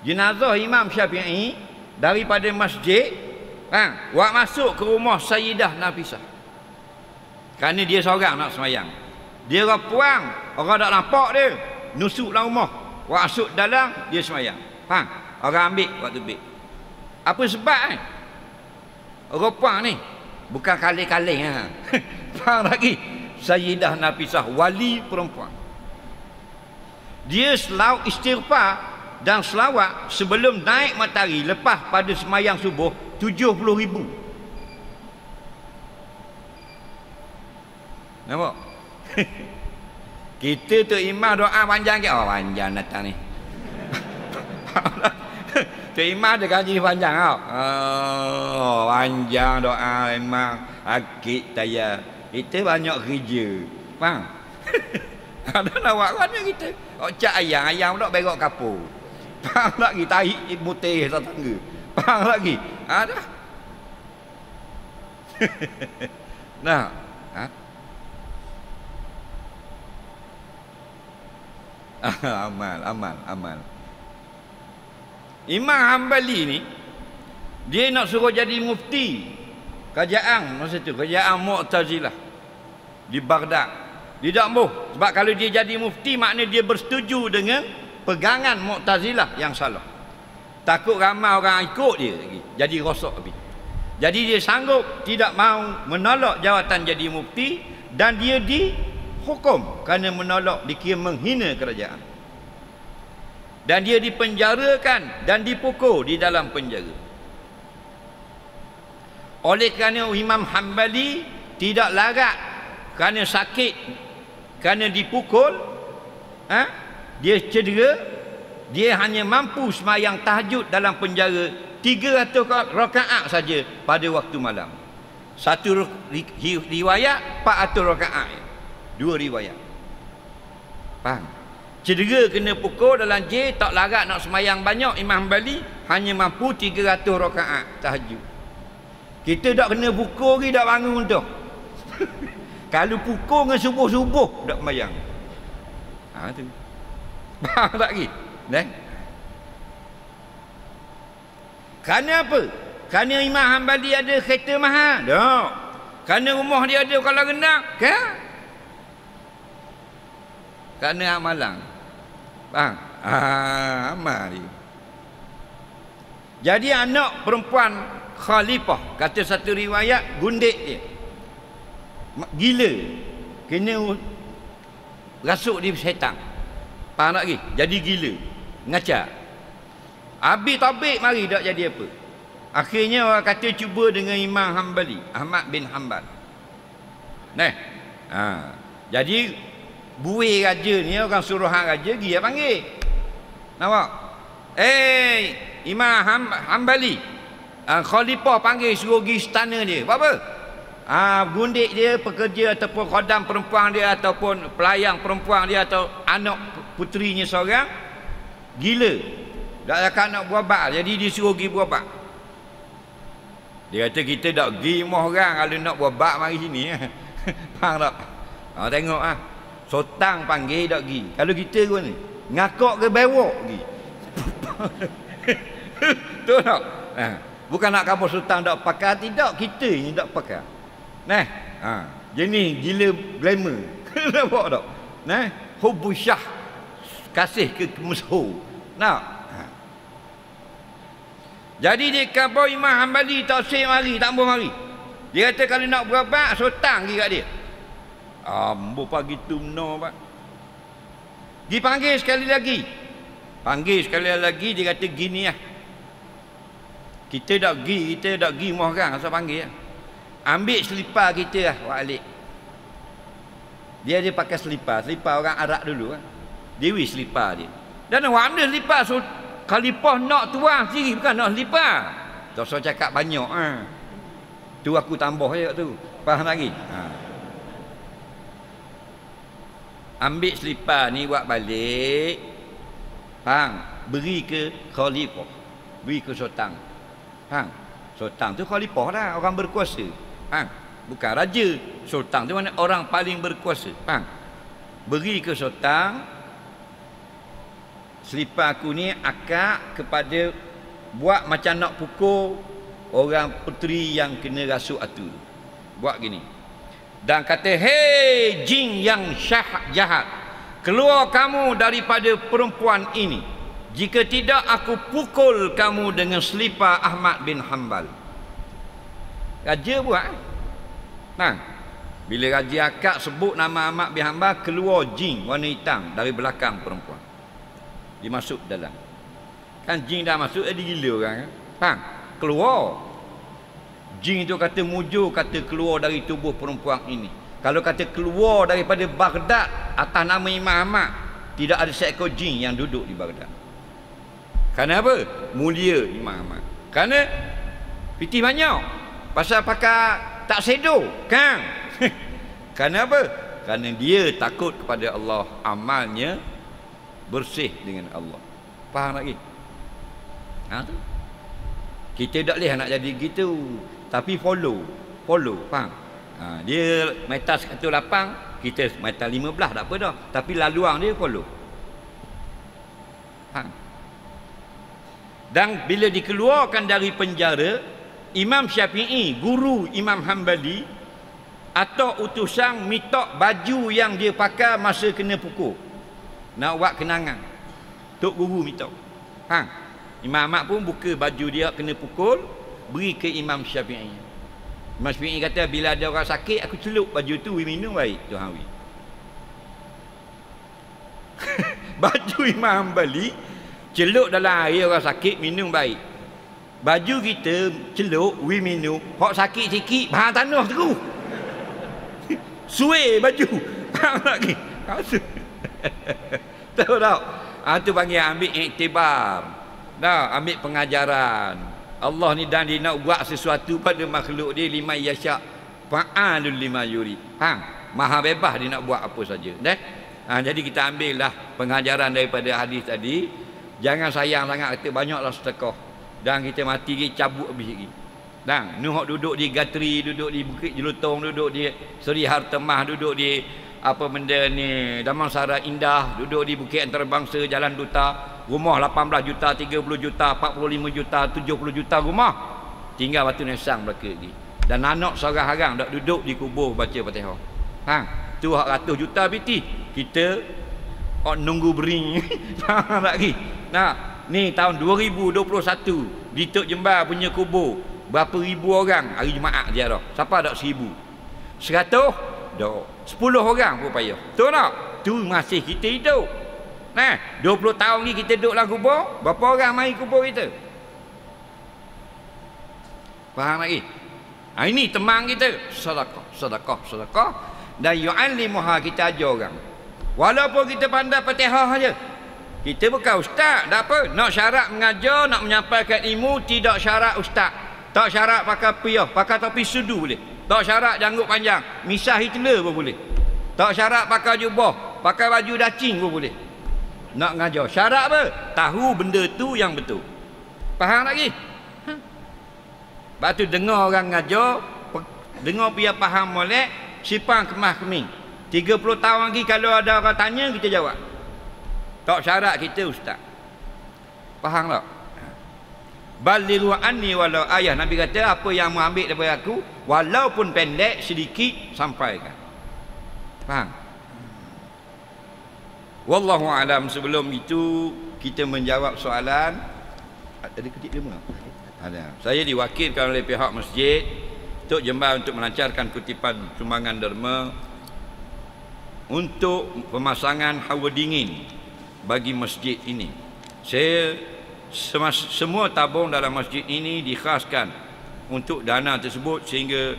Jenazah Imam Syafi'i daripada masjid, wak masuk ke rumah Sayyidah Nafisah. Kerana dia seorang nak semayang. Dia orang puang, orang tak nampak dia, nusuklah rumah, wak masuk dalam, dia semayang. Faham? Orang ambil waktu ambil. Apa sebab orang puang ni bukan kaleng-kaleng. Faham lagi? Sayyidah Nafisah, wali perempuan. Dia selalu istighfar dan selawat sebelum naik matahari lepas pada semayang subuh 70,000. Nampak? Kita tu imam doa panjang ke? Oh panjang datang ni. Tu imam dia kaji panjang tau. Oh panjang doa imam. Akid tayar. Kita banyak kerja. Faham? Ada nak buat mana kita? Cak ayam pula berok kapur. Faham lagi? Tarik mutih atas tangga. Faham lagi? Ada. Nah, amal. Imam Hanbali ni, dia nak suruh jadi mufti kerajaan masa tu, kerajaan Mu'tazilah di Baghdad. Dia tak mau, sebab kalau dia jadi mufti maknanya dia bersetuju dengan pegangan Mu'tazilah yang salah. Takut ramai orang ikut dia lagi, jadi rosak habis. Jadi dia sanggup tidak mau menolak jawatan jadi mufti, dan dia dihukum kerana menolak, dikira menghina kerajaan. Dan dia dipenjarakan dan dipukul di dalam penjara. Oleh kerana Imam Hanbali tidak larat kerana sakit, kerana dipukul, dia cedera, dia hanya mampu sembahyang tahajud dalam penjara 300 rakaat saja pada waktu malam. Satu riwayat 400 rakaat. Dua riwayat. Faham? Cedera kena pukul dalam jail, tak larat nak sembahyang banyak. Imam Hanbali hanya mampu 300 rakaat tahajud. Kita tak kena pukul lagi, tak bangun dah. Kalau pukul dengan subuh-subuh tak sembahyang. Tu. Faham tak lagi? Kerana apa? Kerana Imam Hanbali ada kereta mahal? Tak. Kerana rumah dia ada kalau rendah? Kan? Kerana amalan. Faham? Amal dia. Jadi anak perempuan khalifah, kata satu riwayat, gundik dia. Gila. Kena rasuk di syaitan. Faham tak lagi? Jadi gila. Ngacak. Habis tabik mari tak jadi apa. Akhirnya orang kata cuba dengan Imam Hambali, Ahmad bin Hanbal. Jadi buih raja ni, orang suruhan raja dia panggil. Nampak? Imam Hambali. Khalifah panggil suruh pergi istana dia. Buat apa? Gundik dia, pekerja ataupun khodam perempuan dia ataupun pelayang perempuan dia atau anak puterinya seorang gila. Tak akan nak berubat, jadi dia suruh pergi berubat. Dia kata kita tak pergi rumah orang, kalau nak berubat mari sini. Faham tak? Tengok Sultan panggil tak pergi. Kalau kita pun ni ngakak ke bewok pergi. Betul tak? Bukan nak kamu Sultan tak pakar, tidak, kita ni tak pakar. Jenis gila glamour. Nampak tak? Hubbu syah, kasih ke masyhur. Jadi dia kata Imam Hambali tak sih mari, tak boleh mari. Dia kata kalau nak berubat Sultan pergi kat dia. Ambo pagi tu no pak. Dipanggil sekali lagi. Panggil sekali lagi, dia kata gini Kita tak pergi rumah orang asal panggil Ambil selipar kita balik. Dia pakai selipar orang Arab dulu Dia wis selipar dia. Dan orang ambil selipar Khalifah nak tuang sendiri, bukan nak selipar. Tak usah cakap banyak tu aku tambah je tu. Faham lagi? Ambil selipar ni buat balik. Beri ke Khalifah, beri ke Sultan. Sultan tu Khalifah dah, orang berkuasa. Bukan raja. Sultan tu mana orang paling berkuasa. Beri ke Sultan. Selipar aku ni akak kepada buat macam nak pukul orang puteri yang kena rasuk atu. Buat gini. Dan kata, hei jin yang jahat, keluar kamu daripada perempuan ini. Jika tidak aku pukul kamu dengan selipar Ahmad bin Hanbal. Raja buat. Bila raja akak sebut nama Ahmad bin Hanbal, keluar jin warna hitam dari belakang perempuan. Dia masuk dalam. Kan jin dah masuk, dia gila orang keluar. Jin tu kata mujur, kata keluar dari tubuh perempuan ini. Kalau kata keluar daripada Baghdad atas nama Imam Ahmad, tidak ada seekor jin yang duduk di Baghdad. Kerana apa? Mulia Imam Ahmad. Kerana piti banyak. Pasal pakai tak sedo kan. Kerana apa? Kerana dia takut kepada Allah, amalnya bersih dengan Allah. Faham lagi? Tu. Kita tak boleh nak jadi gitu. Tapi follow, faham? Dia meter 108, kita meter 15 tak apa dah. Tapi laluan dia follow. Faham? Dan bila dikeluarkan dari penjara, Imam Syafi'i, guru Imam Hambali, atau utusan minta baju yang dia pakai masa kena pukul. Nak buat kenangan. Tok guru minta. Imam Ahmad pun buka baju dia kena pukul, beri ke Imam Syafi'i. Imam Syafi'i kata bila ada orang sakit aku celup baju tu, minum baik Tuhan wi. Baju Imam Hambali celup dalam air orang sakit minum baik. Baju kita celup minum, hok sakit sikit bahan tanah tu. Suai baju. Faham lagi? Tahu tak? Tu panggil ambil iktibar. Ambil pengajaran. Allah ni dan dia nak buat sesuatu pada makhluk dia, lima yasya fa'alul lima yuri. Maha bebas dia nak buat apa saja. Jadi kita ambillah pengajaran daripada hadis tadi. Jangan sayang sangat kata banyaklah sedekah. Dan kita mati kita cabut habis lagi. Nuh duduk di Gatri, duduk di Bukit Jelutong, duduk di Seri Hartemah, duduk di apa benda ni Damansara Indah, duduk di Bukit Antarabangsa, Jalan Duta, rumah 18 juta, 30 juta, 45 juta, 70 juta rumah. Tinggal batu nesang belaka lagi. Dan anak seorang harang dak duduk di kubur baca Fatihah. Tu hak 100 juta biti. Kita nunggu bering. Faham lagi. Ni tahun 2021 di Tok Jembar punya kubur berapa ribu orang hari Jumaat dia dah. Siapa dak 1000? 100? Dak. 10 orang pun payah. Betul tak? Tu masih kita hidup. 20 tahun ni kita duduk dalam kubur, berapa orang mari kubur kita? Faham lagi? Ini teman kita, sedekah. Dan yu'allimuha, kita ajar orang. Walaupun kita pandai Fatihah saja. Kita bukan ustaz, tak apa. Nak syarat mengajar, nak menyampaikan ilmu, tidak syarat ustaz. Tak syarat pakai piyah, pakai topi sudu boleh. Tak syarat janggut panjang, misah Hitler pun boleh. Tak syarat pakai jubah, pakai baju dacing pun boleh. Nak mengajar, syarat apa? Tahu benda tu yang betul. Faham lagi? Lepas tu dengar orang ngajar, dengar biar faham molek, sipang kemah keming. 30 tahun lagi kalau ada orang tanya, kita jawab. Tak syarat kita ustaz. Faham tak? Balighu anni walau ayah. Nabi kata, apa yang mau ambil daripada aku, walaupun pendek sedikit, sampaikan. Faham? Wallahu alam. Sebelum itu kita menjawab soalan. Ada ketik lima? Ada. Saya diwakilkan oleh pihak masjid Tok Jember untuk melancarkan kutipan sumbangan derma untuk pemasangan hawa dingin bagi masjid ini. Semua tabung dalam masjid ini dikhaskan untuk dana tersebut sehingga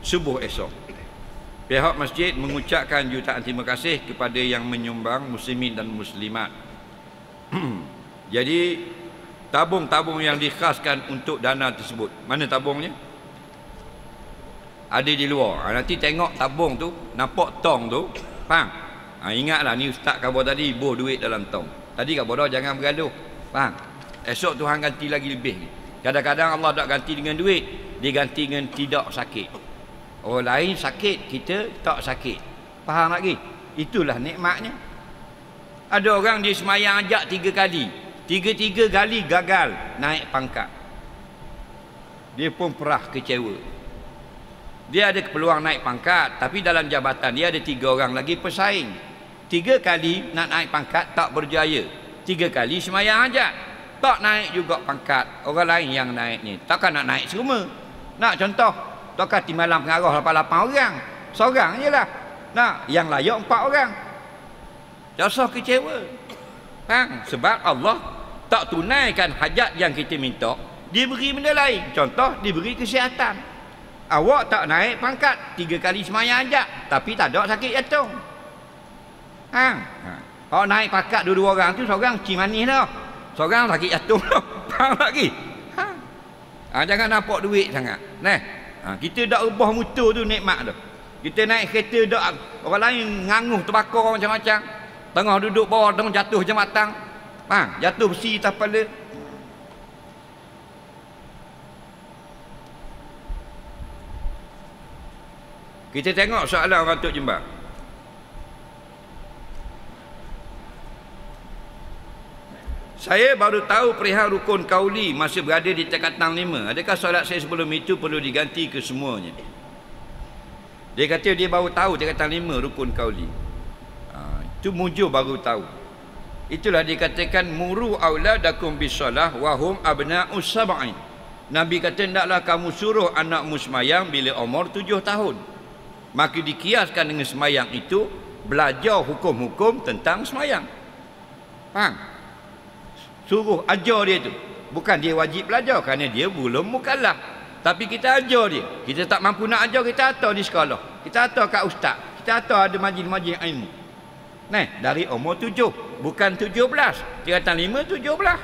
subuh esok. Pihak masjid mengucapkan jutaan terima kasih kepada yang menyumbang, muslimin dan muslimat. Jadi tabung-tabung yang dikhaskan untuk dana tersebut, mana tabungnya? Ada di luar. Nanti tengok tabung tu, nampak tong tu, faham? Ingatlah ni ustaz khabar tadi, boh duit dalam tong. Tadi khabar dah, jangan bergaduh, faham? Esok Tuhan ganti lagi lebih. Kadang-kadang Allah tak ganti dengan duit, dia ganti dengan tidak sakit. Orang lain sakit, kita tak sakit. Faham lagi? Itulah nikmatnya. Ada orang dia semayang ajak 3 kali. 3 kali gagal naik pangkat. Dia pun perah kecewa. Dia ada peluang naik pangkat, tapi dalam jabatan dia ada 3 orang lagi pesaing. 3 kali nak naik pangkat tak berjaya. 3 kali semayang ajak tak naik juga pangkat. Orang lain yang naik ni, takkan nak naik semua. Nak contoh, takkan Timbalan Pengarah 88 orang, seorang je lah. Nak yang layak 4 orang. Jasa kecewa. Sebab Allah tak tunaikan hajat yang kita minta, dia beri benda lain. Contoh, diberi kesihatan. Awak tak naik pangkat, 3 kali semayang ajak, tapi tak ada sakit jantung. Kalau naik pangkat 2 orang tu, seorang cimanis dah, seorang sakit jantung dah. Faham lagi? Jangan nampak duit sangat. Kita dak ubah motor tu nikmat tu. Kita naik kereta dak, orang lain nganguh terbakar macam-macam. Tengah duduk bawah, tengah jatuh jembatan. Jatuh besi atas kepala. Kita tengok soalan orang Tok Jember. Saya baru tahu perihal rukun kauli masih berada di tingkatan 5. Adakah solat saya sebelum itu perlu diganti ke semuanya? Dia kata dia baru tahu tingkatan 5 rukun kauli. Itu mujur baru tahu. Itulah dikatakan muru auladakum bisalah wa hum abna'us sab'in. Nabi kata hendaklah kamu suruh anakmu semayang bila umur 7 tahun. Maka dikiaskan dengan semayang itu belajar hukum-hukum tentang semayang. Faham? Suruh ajar dia tu. Bukan dia wajib belajar kerana dia belum mukallaf. Tapi kita ajar dia. Kita tak mampu nak ajar, kita hantar di sekolah. Kita hantar kat ustaz. Kita hantar ada majlis-majlis ilmu. Dari umur 7, bukan 17. Tingkatan 5 17.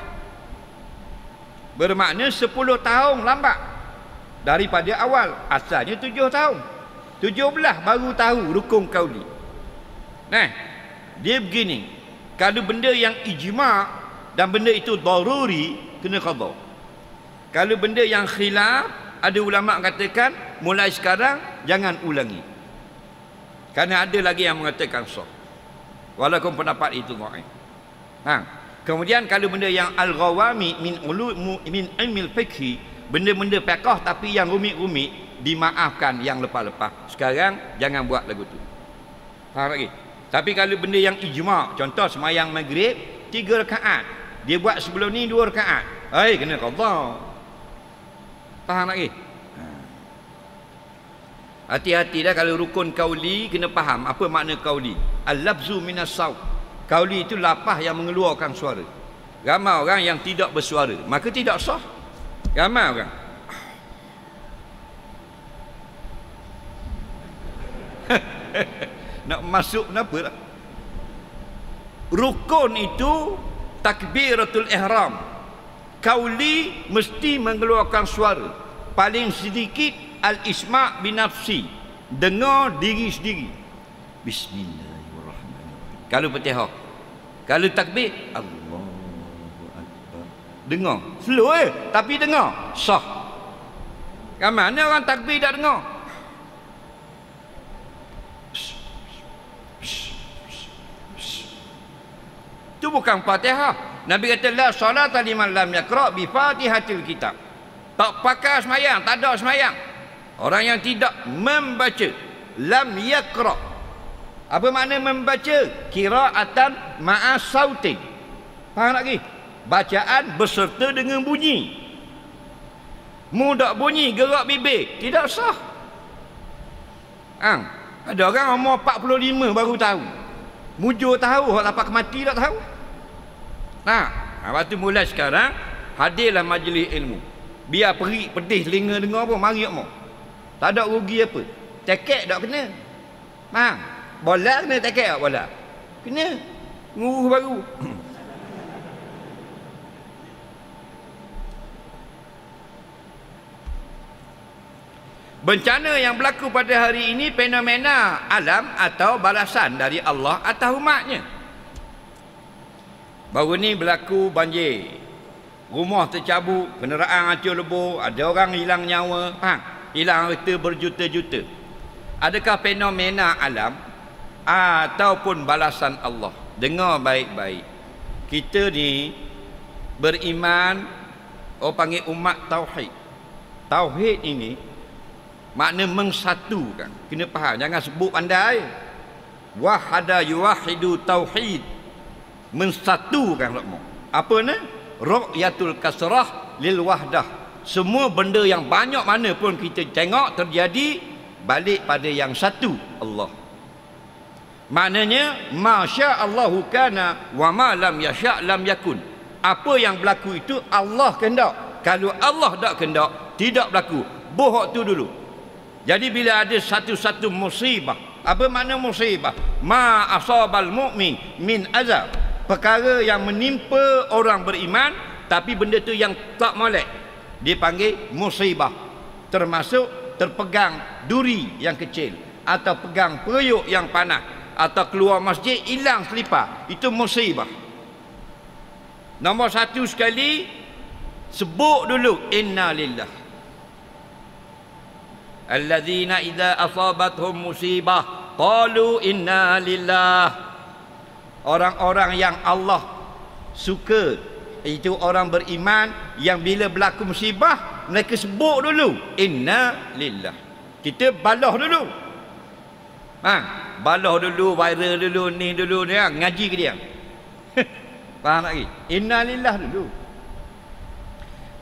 Bermakna 10 tahun lambat daripada awal. Asalnya 7 tahun. 17 baru tahu rukun kauli. Dia begini. Kalau benda yang ijma' dan benda itu daruri, kena qada. Kalau benda yang khilaf, ada ulama katakan mulai sekarang jangan ulangi. Kerana ada lagi yang mengatakan sah. Walaupun pendapat itu dhaif. Kemudian kalau benda yang al-ghawami min ilmil fiqhi, benda-benda fiqh tapi yang rumit-rumit, dimaafkan yang lepas-lepas. Sekarang jangan buat lagu tu. Faham lagi? Tapi kalau benda yang ijma', contoh semayang maghrib 3 rakaat, dia buat sebelum ni 2 rakaat, kena qada. Faham lagi? Hati-hati dah kalau rukun kauli, kena faham apa makna kauli. Al-lafzu minas saut. Kauli itu lapah yang mengeluarkan suara. Ramai orang yang tidak bersuara, maka tidak sah. Ramai orang Nak masuk kenapa lah? Rukun itu takbiratul ihram. Kauli mesti mengeluarkan suara. Paling sedikit al-isma' binafsi. Dengar diri sendiri. Bismillahirrahmanirrahim. Kalau Fatihah. Kalau takbir, Allahu Akbar. Dengar. Slow tapi dengar. Sah. Kan mana orang takbir tak dengar? Itu bukan Fatihah. Nabi kata la salata liman lam yaqra bi Fatihatil kitab. Tak pakai semayang, tak ada semayang. Orang yang tidak membaca lam yaqra. Apa makna membaca? Qiraatan ma'a sautin. Faham lagi? Bacaan berserta dengan bunyi. Mudak bunyi gerak bibir, tidak sah. Ada orang umur 45 baru tahu. Mujur tahu, orang lapak mati tak tahu. Waktu mulai sekarang hadirlah majlis ilmu. Biar perik pedih telinga dengar pun mari mau. Tak ada rugi apa. Tekek tak kena. Bola kena tekek tak bola? Kena. Nguruh baru. Bencana yang berlaku pada hari ini fenomena alam atau balasan dari Allah atas umatnya. Baru ni berlaku banjir. Rumah tercabut, kenderaan hancur lebur, ada orang hilang nyawa, hilang harta berjuta-juta. Adakah fenomena alam ataupun balasan Allah? Dengar baik-baik. Kita ni beriman, orang panggil umat tauhid. Tauhid ini makna mengsatukan. Kena faham, jangan sebut pandai. Wahada yuwahidu tauhid, mensatukan makna. Apa ni? Ru'yatul kasrah lil wahdah. Semua benda yang banyak mana pun kita tengok terjadi balik pada yang satu, Allah. Maknanya masya Allahu kana wa ma lam yasha lam yakun. Apa yang berlaku itu Allah kehendak. Kalau Allah tak kehendak, tidak berlaku. Bohong tu dulu. Jadi bila ada satu-satu musibah, apa makna musibah? Ma asabal mu'min min azab. Perkara yang menimpa orang beriman tapi benda tu yang tak molek, dipanggil musibah. Termasuk terpegang duri yang kecil, atau pegang periuk yang panas, atau keluar masjid hilang selipar, itu musibah. Nombor satu sekali, sebut dulu inna lillah. Alladzina idza asabathum musibah qalu inna lillah. Orang-orang yang Allah suka, itu orang beriman yang bila berlaku musibah mereka sebut dulu inna lillah. Kita balah dulu. Balah dulu, viral dulu, ni dulu ni, ngaji ke dia. Faham lagi? Inna lillah dulu.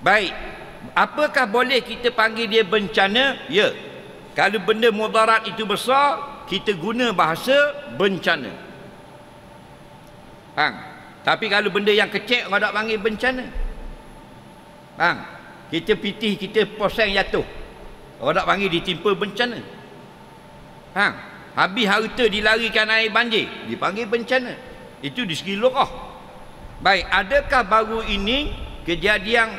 Baik. Apakah boleh kita panggil dia bencana? Ya. Kalau benda mudarat itu besar, kita guna bahasa bencana. Tapi kalau benda yang kecil, orang tak panggil bencana. Kita pitih, kita poseng jatuh, orang tak panggil ditimpa bencana. Habis harta dilarikan air banjir, dipanggil bencana. Itu di segi lughah. Baik, adakah baru ini kejadian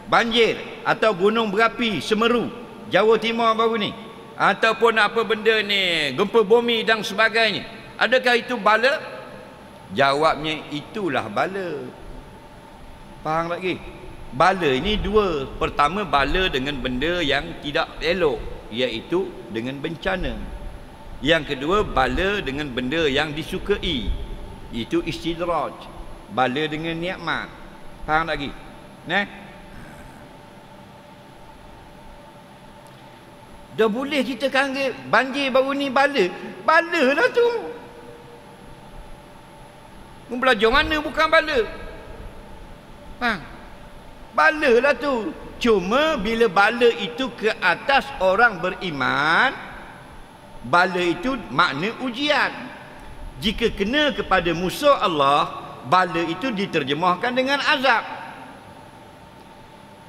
banjir atau gunung berapi Semeru, Jawa Timur baru ni, ataupun apa benda ni, gempa bumi dan sebagainya, adakah itu bala? Jawabnya itulah bala. Faham lagi? Bala ini dua. Pertama, bala dengan benda yang tidak elok, iaitu dengan bencana. Yang kedua, bala dengan benda yang disukai, itu istidraj. Bala dengan nikmat. Faham lagi? Dah boleh kita panggil banjir baru ni bala? Bala lah tu. Belajar mana bukan bala? Bala lah tu. Cuma bila bala itu ke atas orang beriman, bala itu makna ujian. Jika kena kepada musuh Allah, bala itu diterjemahkan dengan azab.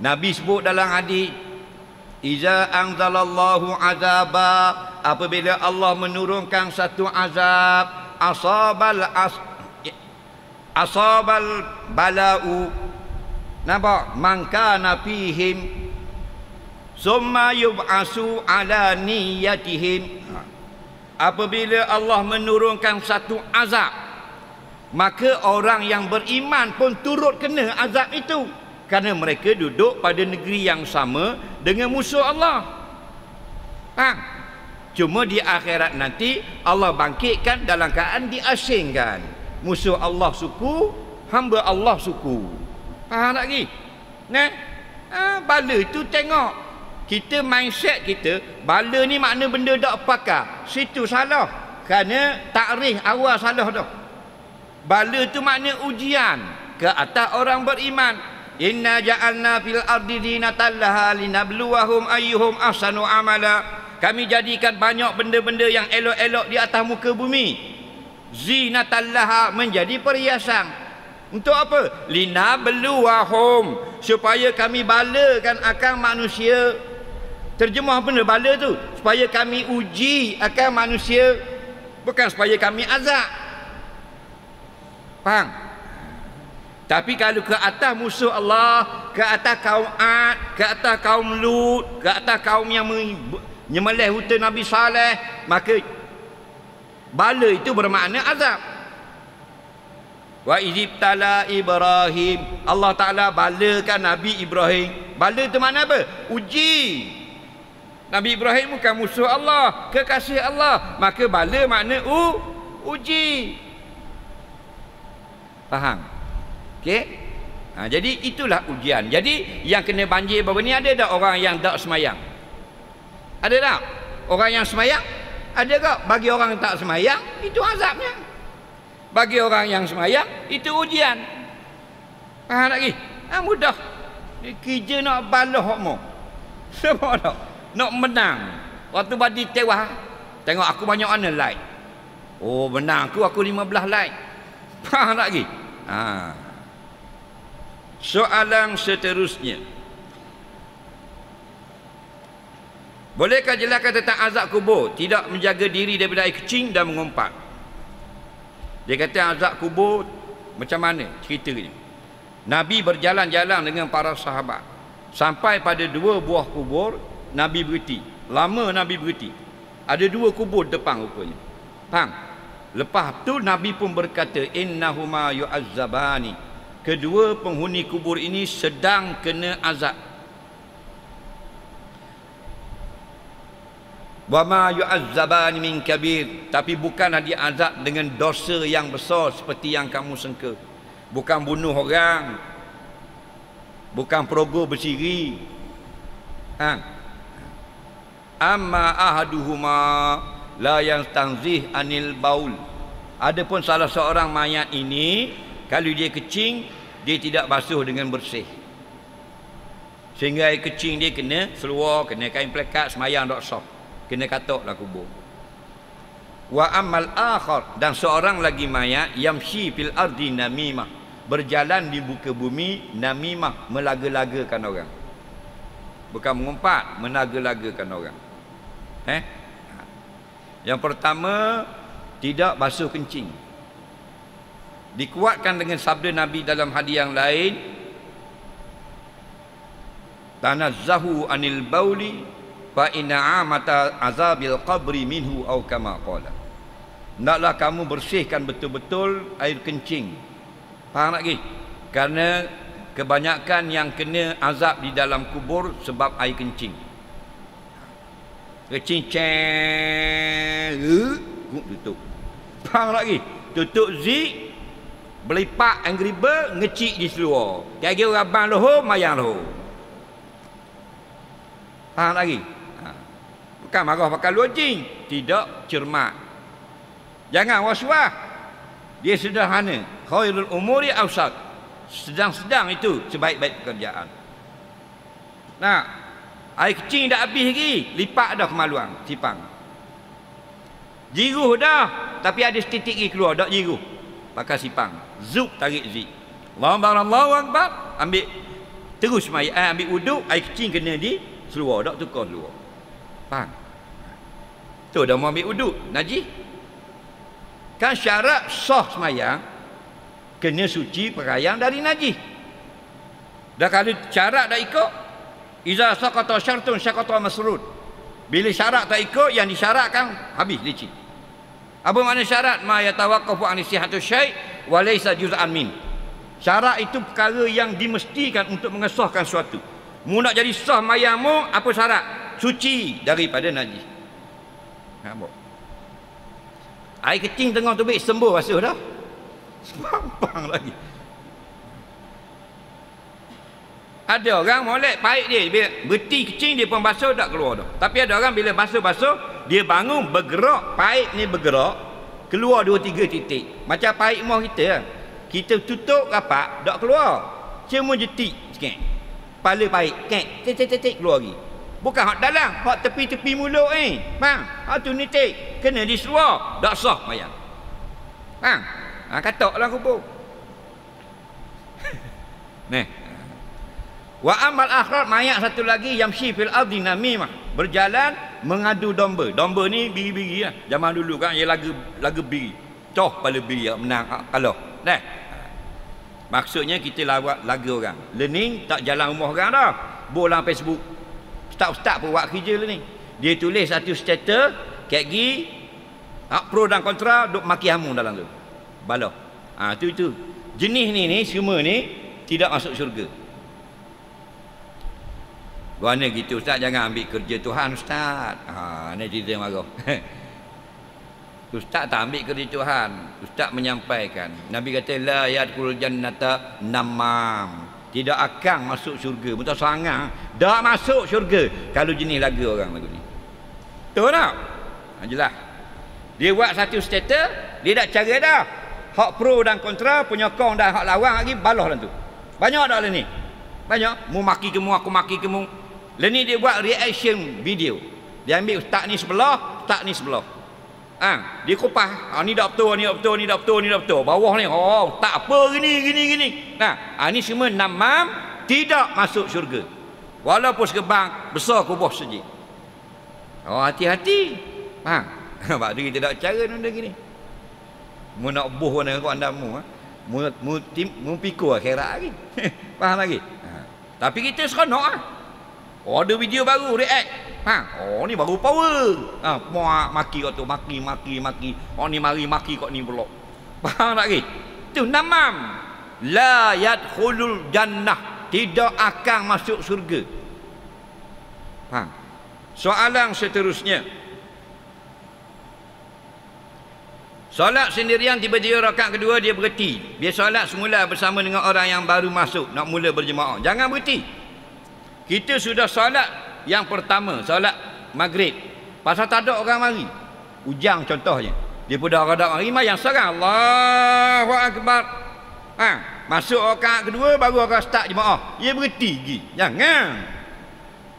Nabi sebut dalam hadis, iza anzalallahu azaba apabila Allah menurunkan satu azab, asabal bala'u, nampak, maka nafihim summa yub'asu ala niyatihim. Apabila Allah menurunkan satu azab, maka orang yang beriman pun turut kena azab itu, kerana mereka duduk pada negeri yang sama dengan musuh Allah. Cuma di akhirat nanti Allah bangkitkan dalam keadaan diasingkan. Musuh Allah suku, hamba Allah suku. Faham tak lagi? Bala tu tengok. Kita mindset kita, bala ni makna benda tak pakar. Situ salah. Kerana takrif awal salah dah. Bala tu makna ujian ke atas orang beriman. Inna ja'alna fil ardi zinatan laha linabluwahum ayyuhum ahsanu amala. Kami jadikan banyak benda-benda yang elok-elok di atas muka bumi. Zinatan laha, menjadi perhiasan. Untuk apa? Linabluwahum, supaya kami balakan akan manusia. Terjemah benda bala tu, supaya kami uji akan manusia, bukan supaya kami azab. Faham? Tapi kalau ke atas musuh Allah, ke atas kaum Ad, ke atas kaum Lut, ke atas kaum yang menyembelih unta Nabi Saleh, maka bala itu bermakna azab. Wa idzibtala Ibrahim, Allah Ta'ala balakan Nabi Ibrahim. Bala itu makna apa? Uji. Nabi Ibrahim bukan musuh Allah, kekasih Allah, maka bala makna uji. Faham? Okey? Jadi itulah ujian. Jadi yang kena banjir bawah ni ada tak orang yang tak semayang? Ada tak? Orang yang semayang? Ada tak? Bagi orang yang tak semayang, itu azabnya. Bagi orang yang semayang, itu ujian. Faham lagi? Mudah. Kerja nak balas hokmo. Sebab tak? Nak menang. Waktu badi tewas, tengok aku banyak mana like. Oh, menang aku 15 like. Faham tak lagi? Soalan seterusnya, bolehkah jelaskan tentang azab kubur? Tidak menjaga diri daripada air kecing dan mengumpat. Dia kata azab kubur macam mana ceritanya? Nabi berjalan-jalan dengan para sahabat, sampai pada 2 buah kubur. Nabi berhenti. Lama Nabi berhenti. Ada 2 kubur depan rupanya. Faham? Lepas tu Nabi pun berkata, innahuma yu'azzabani. Kedua penghuni kubur ini sedang kena azab. Wa ma yu'azzabani min kabir. Tapi bukanlah dia azab dengan dosa yang besar seperti yang kamu sangka. Bukan bunuh orang, bukan perogoh bersiri. Amma ahaduhuma la yastanzih anil baul. Adapun salah seorang mayat ini, kalau dia kecing, dia tidak basuh dengan bersih, sehingga air kecing dia kena seluar, kena kain plekat, semayang tak sah, kena katuklah kubur. Wa ammal akhar, dan seorang lagi mayat, yamshi fil ardi namimah, berjalan di muka bumi, namimah, melaga-lagakan orang. Bukan mengumpat, menaga-lagakan orang. Yang pertama, tidak basuh kencing. Dikuatkan dengan sabda Nabi dalam hadis yang lain, tanazzahu anil bauli fa inna amata azabil qabri minhu aw kama qala. Naklah kamu bersihkan betul-betul air kencing. Faham lagi? Kerana kebanyakan yang kena azab di dalam kubur sebab air kencing. Kencing tutup. Faham lagi? Tutup zik, belipak Angry Bird, ngecik di seluar. Kira-kira rabang lohor, mayang lohor. Faham lagi? Bukan marah pakai lojing, tidak cermat. Jangan was-was. Dia sederhana. Khairul umuri awsat. Sedang-sedang itu sebaik-baik pekerjaan. Air kecing dah habis lagi, lipat dah kemaluan, sipang. Jiruh dah, tapi ada setitik lagi keluar, tak jiruh. Pakai sipang, zup tarik zik. Allahu Akbar, ambil terus ambil uduk, air kecing kena di seluar, tak tukar seluar. Faham? Tu dah mau ambil uduk, najis. Kan syarat sah semayang kena suci pakaian dari najis. Dah kalau syarat dah ikut, iza saqata syartun saqata masrud. Bila syarat tak ikut, yang disyaratkan habis licin. Apa makna syarat? Ma yatawaqqafu an sihhatu syai' wa laysa juz'an min. Syarat itu perkara yang dimestikan untuk mengesahkan suatu. Mu nak jadi sah mayammu, apa syarat? Suci daripada najis. Nampak? Air kecing tengah tubik sembuh basuh dah. Sepampang lagi. Ada orang molek paik dia, bila beti kecing dia pun basuh tak keluar dah. Tapi ada orang bila basuh-basuh dia bangun bergerak, paik ni bergerak, keluar 2-3 titik. Macam paik rumah kita lah. Kita tutup rapat, tak keluar. Cuma jetik sikit. Kepala paik, titik keluar lagi. Bukan hak dalam, hak tepi-tepi mulut ni. Faham? Hak tu nitik. Kena disuar, tak sah mayang. Faham? Kataklah kubur. Nah. Wa amal akhrat, mayat satu lagi yamshi fil ardi namimah, berjalan mengadu domba. Domba ni biri-biri lah. Zaman dulu kan dia lagu biri. Coh kepala biri menang kalah. Nah. Maksudnya kita lagu orang. Learning tak jalan rumah orang dah. Bola Facebook. Ustaz-ustaz pun buat kerja lah ni. Dia tulis satu status, kek gi pro dan kontra duk maki hamu dalam tu. Bala. Tu. Jenis ni semua ni tidak masuk syurga. Mana gitu ustaz, jangan ambil kerja Tuhan ustaz. Ni cerita marah. Ustaz tak ambil kerja Tuhan. Ustaz menyampaikan. Nabi kata la yadkhulul jannata namam. Tidak akan masuk syurga. Muntah sangat. Tak masuk syurga kalau jenis lagu orang lagu ni. Betul tak? Jelas. Dia buat satu status, dia dah cara dah. Hak pro dan kontra, penyokong dan hak lawan lagi balah dalam tu. Banyak tak lah ni? Banyak. Mu maki ke mu, aku maki ke mu. Lepas ni dia buat reaction video. Dia ambil ustaz ni sebelah, ustaz ni sebelah. Dia kupas. Ni tak betul, ni tak betul, ni tak betul, ni tak betul. Bawah ni, tak apa gini. Ni semua namam tidak masuk syurga. Walaupun sekebang besar kubur sejik. Hati-hati. Sebab tu kita tak cara benda gini. Mu nak buh mana kau andamu. Mu pikul akhirat lagi. Faham lagi? Tapi kita seronok lah. Ada video baru react. Ni baru power. Muak maki kau tu, maki. Ni mari maki kau ni pula. Faham tak lagi? Tu namam. La yadkhulul jannah, tidak akan masuk surga. Faham? Soalan seterusnya. Solat sendirian tiba-tiba rakaat kedua dia berhenti. Dia solat semula bersama dengan orang yang baru masuk nak mula berjemaah. Jangan berhenti. Kita sudah solat yang pertama, solat maghrib. Pasal tak ada orang mari. Ujang contohnya. Dia pun dah ada mari, yang seorang Allahu Akbar. Masuk rakaat kedua baru orang start jemaah. Dia berhenti lagi. Jangan.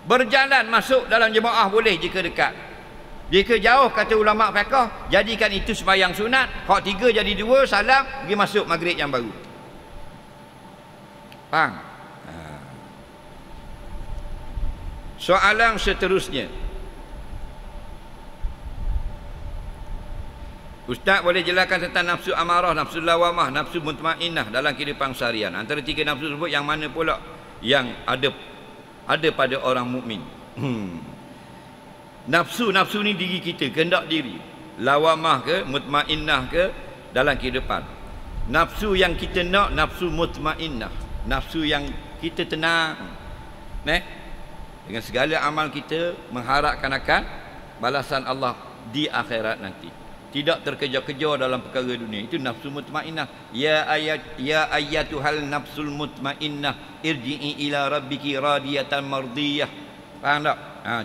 Berjalan masuk dalam jemaah boleh jika dekat. Jika jauh kata ulama fiqh, jadikan itu sembahyang sunat. Hak 3 jadi 2, salam, pergi masuk maghrib yang baru. Faham? Soalan seterusnya. Ustaz boleh jelaskan tentang nafsu amarah, nafsu lawamah, nafsu mutmainnah dalam kehidupan seharian. Antara 3 nafsu tersebut yang mana pula yang ada pada orang mukmin? Nafsu ni diri kita, kehendak diri. Lawamah ke, mutmainnah ke dalam kehidupan. Nafsu yang kita nak, nafsu mutmainnah. Nafsu yang kita tenang. Dengan segala amal kita mengharapkan akan balasan Allah di akhirat nanti. Tidak terkejar-kejar dalam perkara dunia. Itu nafsu mutmainnah. Ya ayyatuhal nafsul mutmainnah irji'i ila rabbiki radiyatan mardiyah. Faham tak?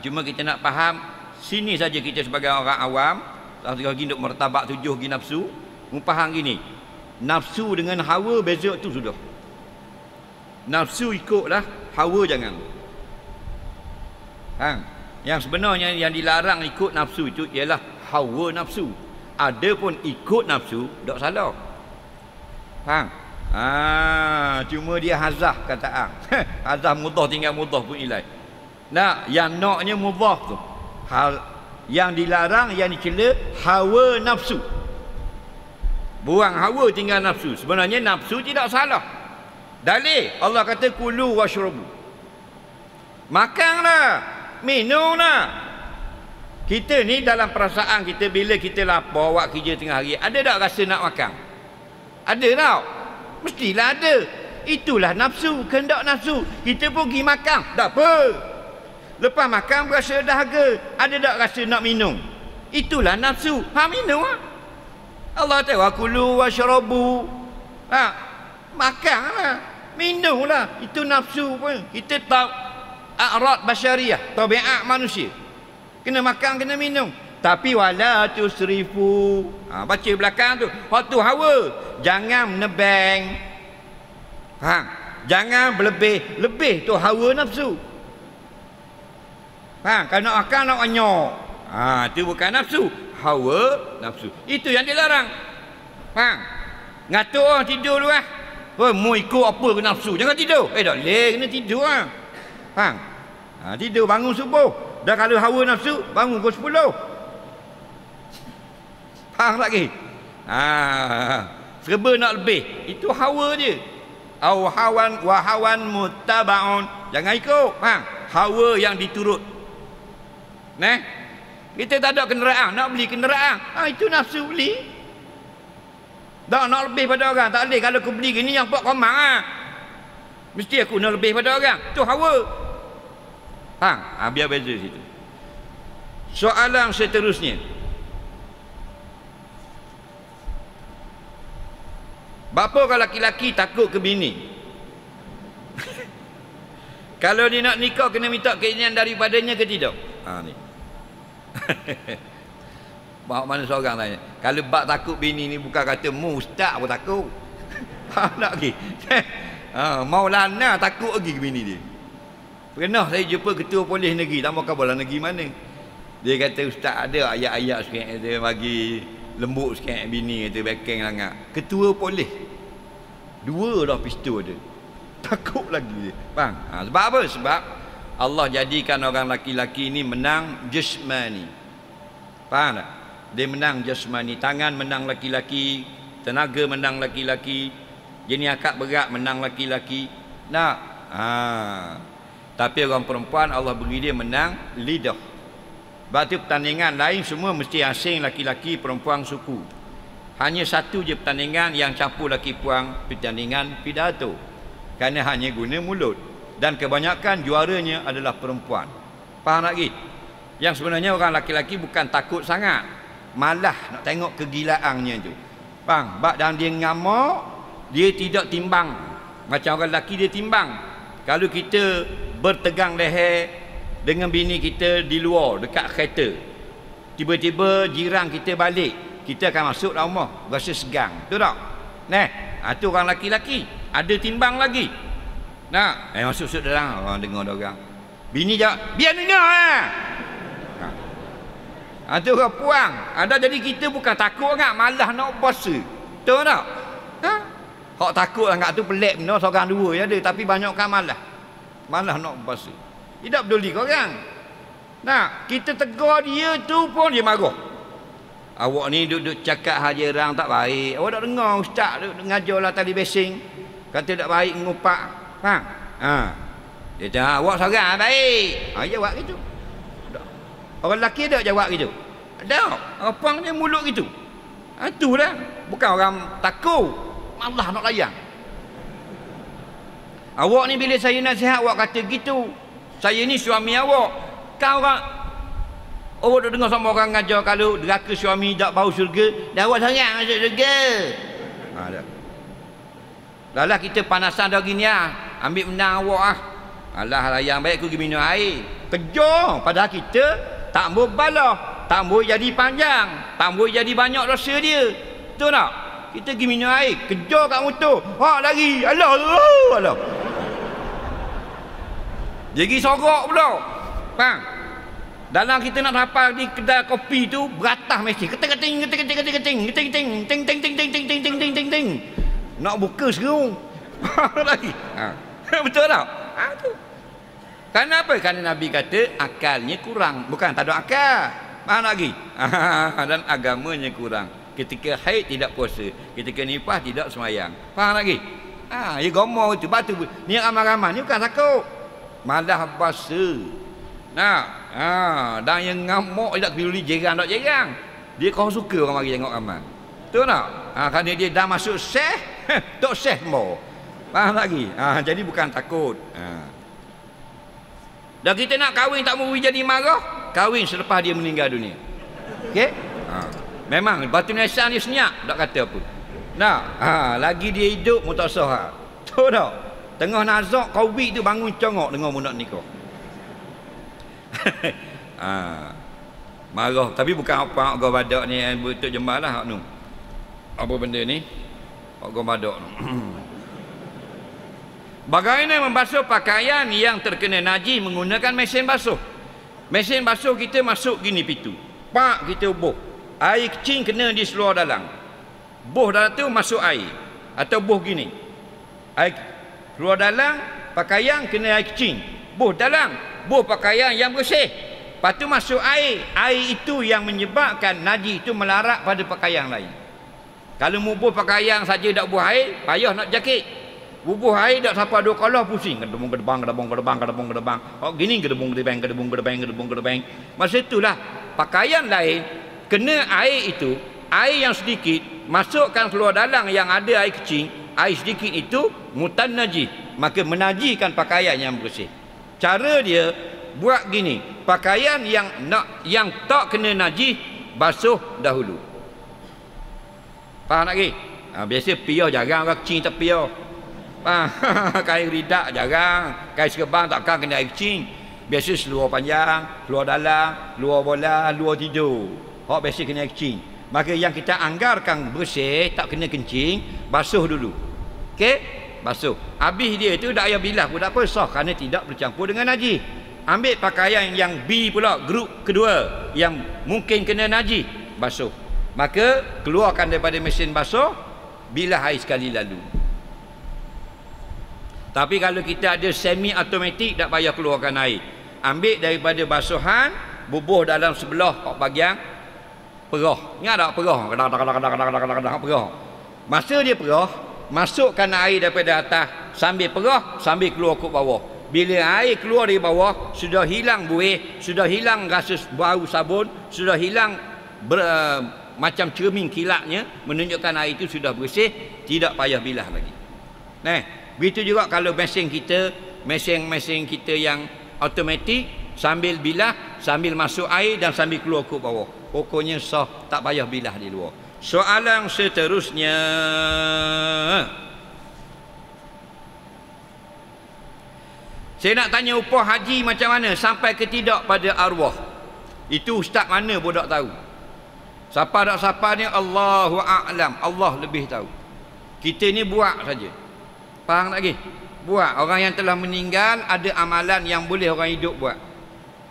Cuma kita nak faham sini saja kita sebagai orang awam. Lagi untuk martabat 7 gini nafsu. Faham gini. Nafsu dengan hawa beza tu sudah. Nafsu ikutlah, hawa jangan. Yang sebenarnya yang dilarang ikut nafsu itu ialah hawa nafsu. Adapun ikut nafsu tak salah. Faham? Cuma dia hazah kataan. Hazah mudah tinggal mudah pun ilai. Yang naknya mudah tu. Yang dilarang, yang dicela hawa nafsu. Buang hawa, tinggal nafsu. Sebenarnya nafsu tidak salah. Dalil Allah kata kulu washrabu. Makanlah, minumlah. Kita ni dalam perasaan kita bila kita lapar, buat kerja tengah hari, ada tak rasa nak makan? Ada tak? Mestilah ada. Itulah nafsu, kehendak nafsu. Kita pun pergi makan, tak apa. Lepas makan berasa dahaga, ada tak rasa nak minum? Itulah nafsu. Minum lah. Allah tahu wakulu washrabu. Makanlah, minumlah. Itu nafsu pun. Kita tahu a'rad basyariah, tabiat manusia. Kena makan, kena minum. Tapi wala tusrifu. Baca belakang tu. Waktu hawa, jangan menebang. Faham? Jangan berlebih. Lebih tu hawa nafsu. Faham? Kalau nak makan, nak anyok. Itu bukan nafsu. Hawa nafsu. Itu yang dilarang. Faham? Ngatuk orang tidur dulu lah. Mu ikut apa ke nafsu? Jangan tidur. Tak boleh, kena tidur lah. Faham? Tidur, bangun subuh. Dan kalau hawa nafsu, bangun pukul 10. Faham lagi? Serba nak lebih. Itu hawa dia. Au hawan wa hawan muttabaun. Jangan ikut. Faham? Hawa yang diturut. Kita tak ada kenderaan, nak beli kenderaan. Itu nafsu beli. Tak nak lebih pada orang. Tak boleh. Kalau aku beli gini yang 4 komang mesti aku nak lebih pada orang. Itu hawa. Biar beza situ. Soalan seterusnya. Bapa kalau laki-laki takut ke bini? Kalau dia nak nikah kena minta keinginan daripadanya ke tidak? Ni. Bahawa mana seorang tanya, kalau bab takut bini ni bukan kata mu ustaz pun takut. Faham tak lagi? Maulana takut lagi ke bini dia. Pernah saya jumpa ketua polis negeri, tak mahu kabar negeri mana. Dia kata ustaz ada ayat-ayat sikit, dia bagi lembut sikit bini, kata bekeng sangat. Ketua polis 2 dah pistol dia. Takut lagi dia. Faham? Sebab apa? Sebab Allah jadikan orang laki-laki ni menang jasmani. Faham tak? Dia menang jasmani. Tangan menang laki-laki, tenaga menang laki-laki, jenis akad berat menang laki-laki. Nak? Tapi orang perempuan Allah beri dia menang lidah. Sebab tu pertandingan lain semua mesti asing laki-laki, perempuan, suku. Hanya satu je pertandingan yang campur laki puang, pertandingan pidato. Kerana hanya guna mulut. Dan kebanyakan juaranya adalah perempuan. Faham lagi? Yang sebenarnya orang laki-laki bukan takut sangat, malah nak tengok kegilaannya tu. Faham? Sebab dan dia ngamuk, dia tidak timbang. Macam orang lelaki dia timbang. Kalau kita bertegang leher dengan bini kita di luar dekat kereta, tiba-tiba jiran kita balik, kita akan masuk dalam rumah rasa segang, betul tak? Itu orang laki-laki ada timbang lagi. Masuk dalam orang dengar orang bini jawab biar dengar itu orang puang. Jadi kita bukan takut sangat, malah nak puasa, betul tak? Hak takut sangat tu pelik benar, seorang dua je ada, tapi banyak kan malah nak puasa. Tidak peduli kau orang. Kita tegur dia tu pun dia marah. Awak ni duduk cakap haji orang tak baik. Awak tak dengar ustaz duduk ngajarlah tali basing, kata tak baik ngupak. Faham? Dia kata awak seorang baik. Jawab gitu. Orang lelaki ada jawab gitu? Ada. Orang dia mulut gitu. Itulah. Bukan orang takut, malah nak layan. Awak ni bila saya nasihat awak kata gitu. Saya ni suami awak. Kau orang, awak dah dengar sama orang ngajar kalau deraka suami tak bau syurga, dan awak sangat masuk syurga. Dah kita panasan dah gini ambil menang awak Alah yang baik aku pergi minum air. Kejar. Padahal kita tak mau balah, tak mau jadi panjang, tak mau jadi banyak dosa dia. Betul tak? Kita pergi minum air, kejar kat motor. Lari. Alah. Jadi sorok pula. Faham? Dalam kita nak hafal di kedai kopi tu beratah mesti. Keting. Nak buka serung. Lagi. Betul tak? Tu. Kenapa? Kerana Nabi kata akalnya kurang. Bukan tak ada akal. Faham lagi? Dan agamanya kurang. Ketika haid tidak puasa, ketika nifas tidak semayang. Faham lagi? Ya gomoh itu. Batu ni amal-amal ni bukan takut. Malah puasa. Dan yang ngamuk tak peduli jerang tak jerang. Dia kau suka orang mari tengok amal. Betul tak? Kerana dia dah masuk seh, tak seh mau. Faham lagi? Jadi bukan takut. Dan kita nak kahwin tak mau jadi marah, kahwin selepas dia meninggal dunia. Okey? Memang batu nisan dia senyap, tak kata apa. Lagi dia hidup mu tak sah. Betul tak? Tengah nazak kawin tu bangun congok dengar mu nak nikah. Marah tapi bukan apa orang badak ni betul jemalah hak nu. Apa benda ni? Orang badak. Bagaimana membasuh pakaian yang terkena najis menggunakan mesin basuh? Mesin basuh kita masuk gini pintu. Pak kita buh. Air kecil kena di seluar dalam. Buh dalam tu masuk air atau buh gini. Air keluar dalam pakaian kena air kecil. Buh dalam, buh pakaian yang bersih. Lepas tu masuk air. Air itu yang menyebabkan najis itu melarat pada pakaian lain. Kalau mubuh pakaian saja tak buah air, payah nak jakit. Bubuh air tak sampai 2 kalah pusing. Gedebong. Gini gedebong. Masa itulah pakaian lain kena air itu, air yang sedikit masukkan keluar dalam yang ada air kecil, air sedikit itu mutan najis, maka menajiskan pakaian yang bersih. Cara dia buat gini, pakaian yang tak kena najis basuh dahulu. Faham lagi? Biasa piah jarang orang kecil tak piah. Kain ridak jarang, kain serban takkan kena air kecil. Biasa seluar panjang, seluar dalam, luar bola, luar tidur. Hak biasa kena air kecil. Maka yang kita anggarkan bersih, tak kena kencing, basuh dulu. Okey? Basuh. Habis dia itu tak payah bilas pun tak apa, sah kerana tidak bercampur dengan najis. Ambil pakaian yang B pula, grup kedua yang mungkin kena najis, basuh. Maka keluarkan daripada mesin basuh, bilas air sekali lalu. Tapi kalau kita ada semi automatik, tak payah keluarkan air. Ambil daripada basuhan, bubuh dalam sebelah bahagian perah. Ingat tak perah? Perah. Masa dia perah, masukkan air daripada atas sambil perah, sambil keluar ke bawah. Bila air keluar dari bawah, sudah hilang buih, sudah hilang rasa bau sabun, sudah hilang macam cermin kilatnya, menunjukkan air itu sudah bersih, tidak payah bilas lagi. Begitu juga kalau mesin kita yang automatik, sambil bilas, sambil masuk air dan sambil keluar ke bawah. Pokoknya sah, tak payah bilas di luar. Soalan seterusnya, saya nak tanya upah haji macam mana sampai ke tidak pada arwah. Itu ustaz mana pun tak tahu. Siapa tak siapa ni Allahu a'lam, Allah lebih tahu. Kita ni buat saja. Faham lagi? Buat. Orang yang telah meninggal ada amalan yang boleh orang hidup buat.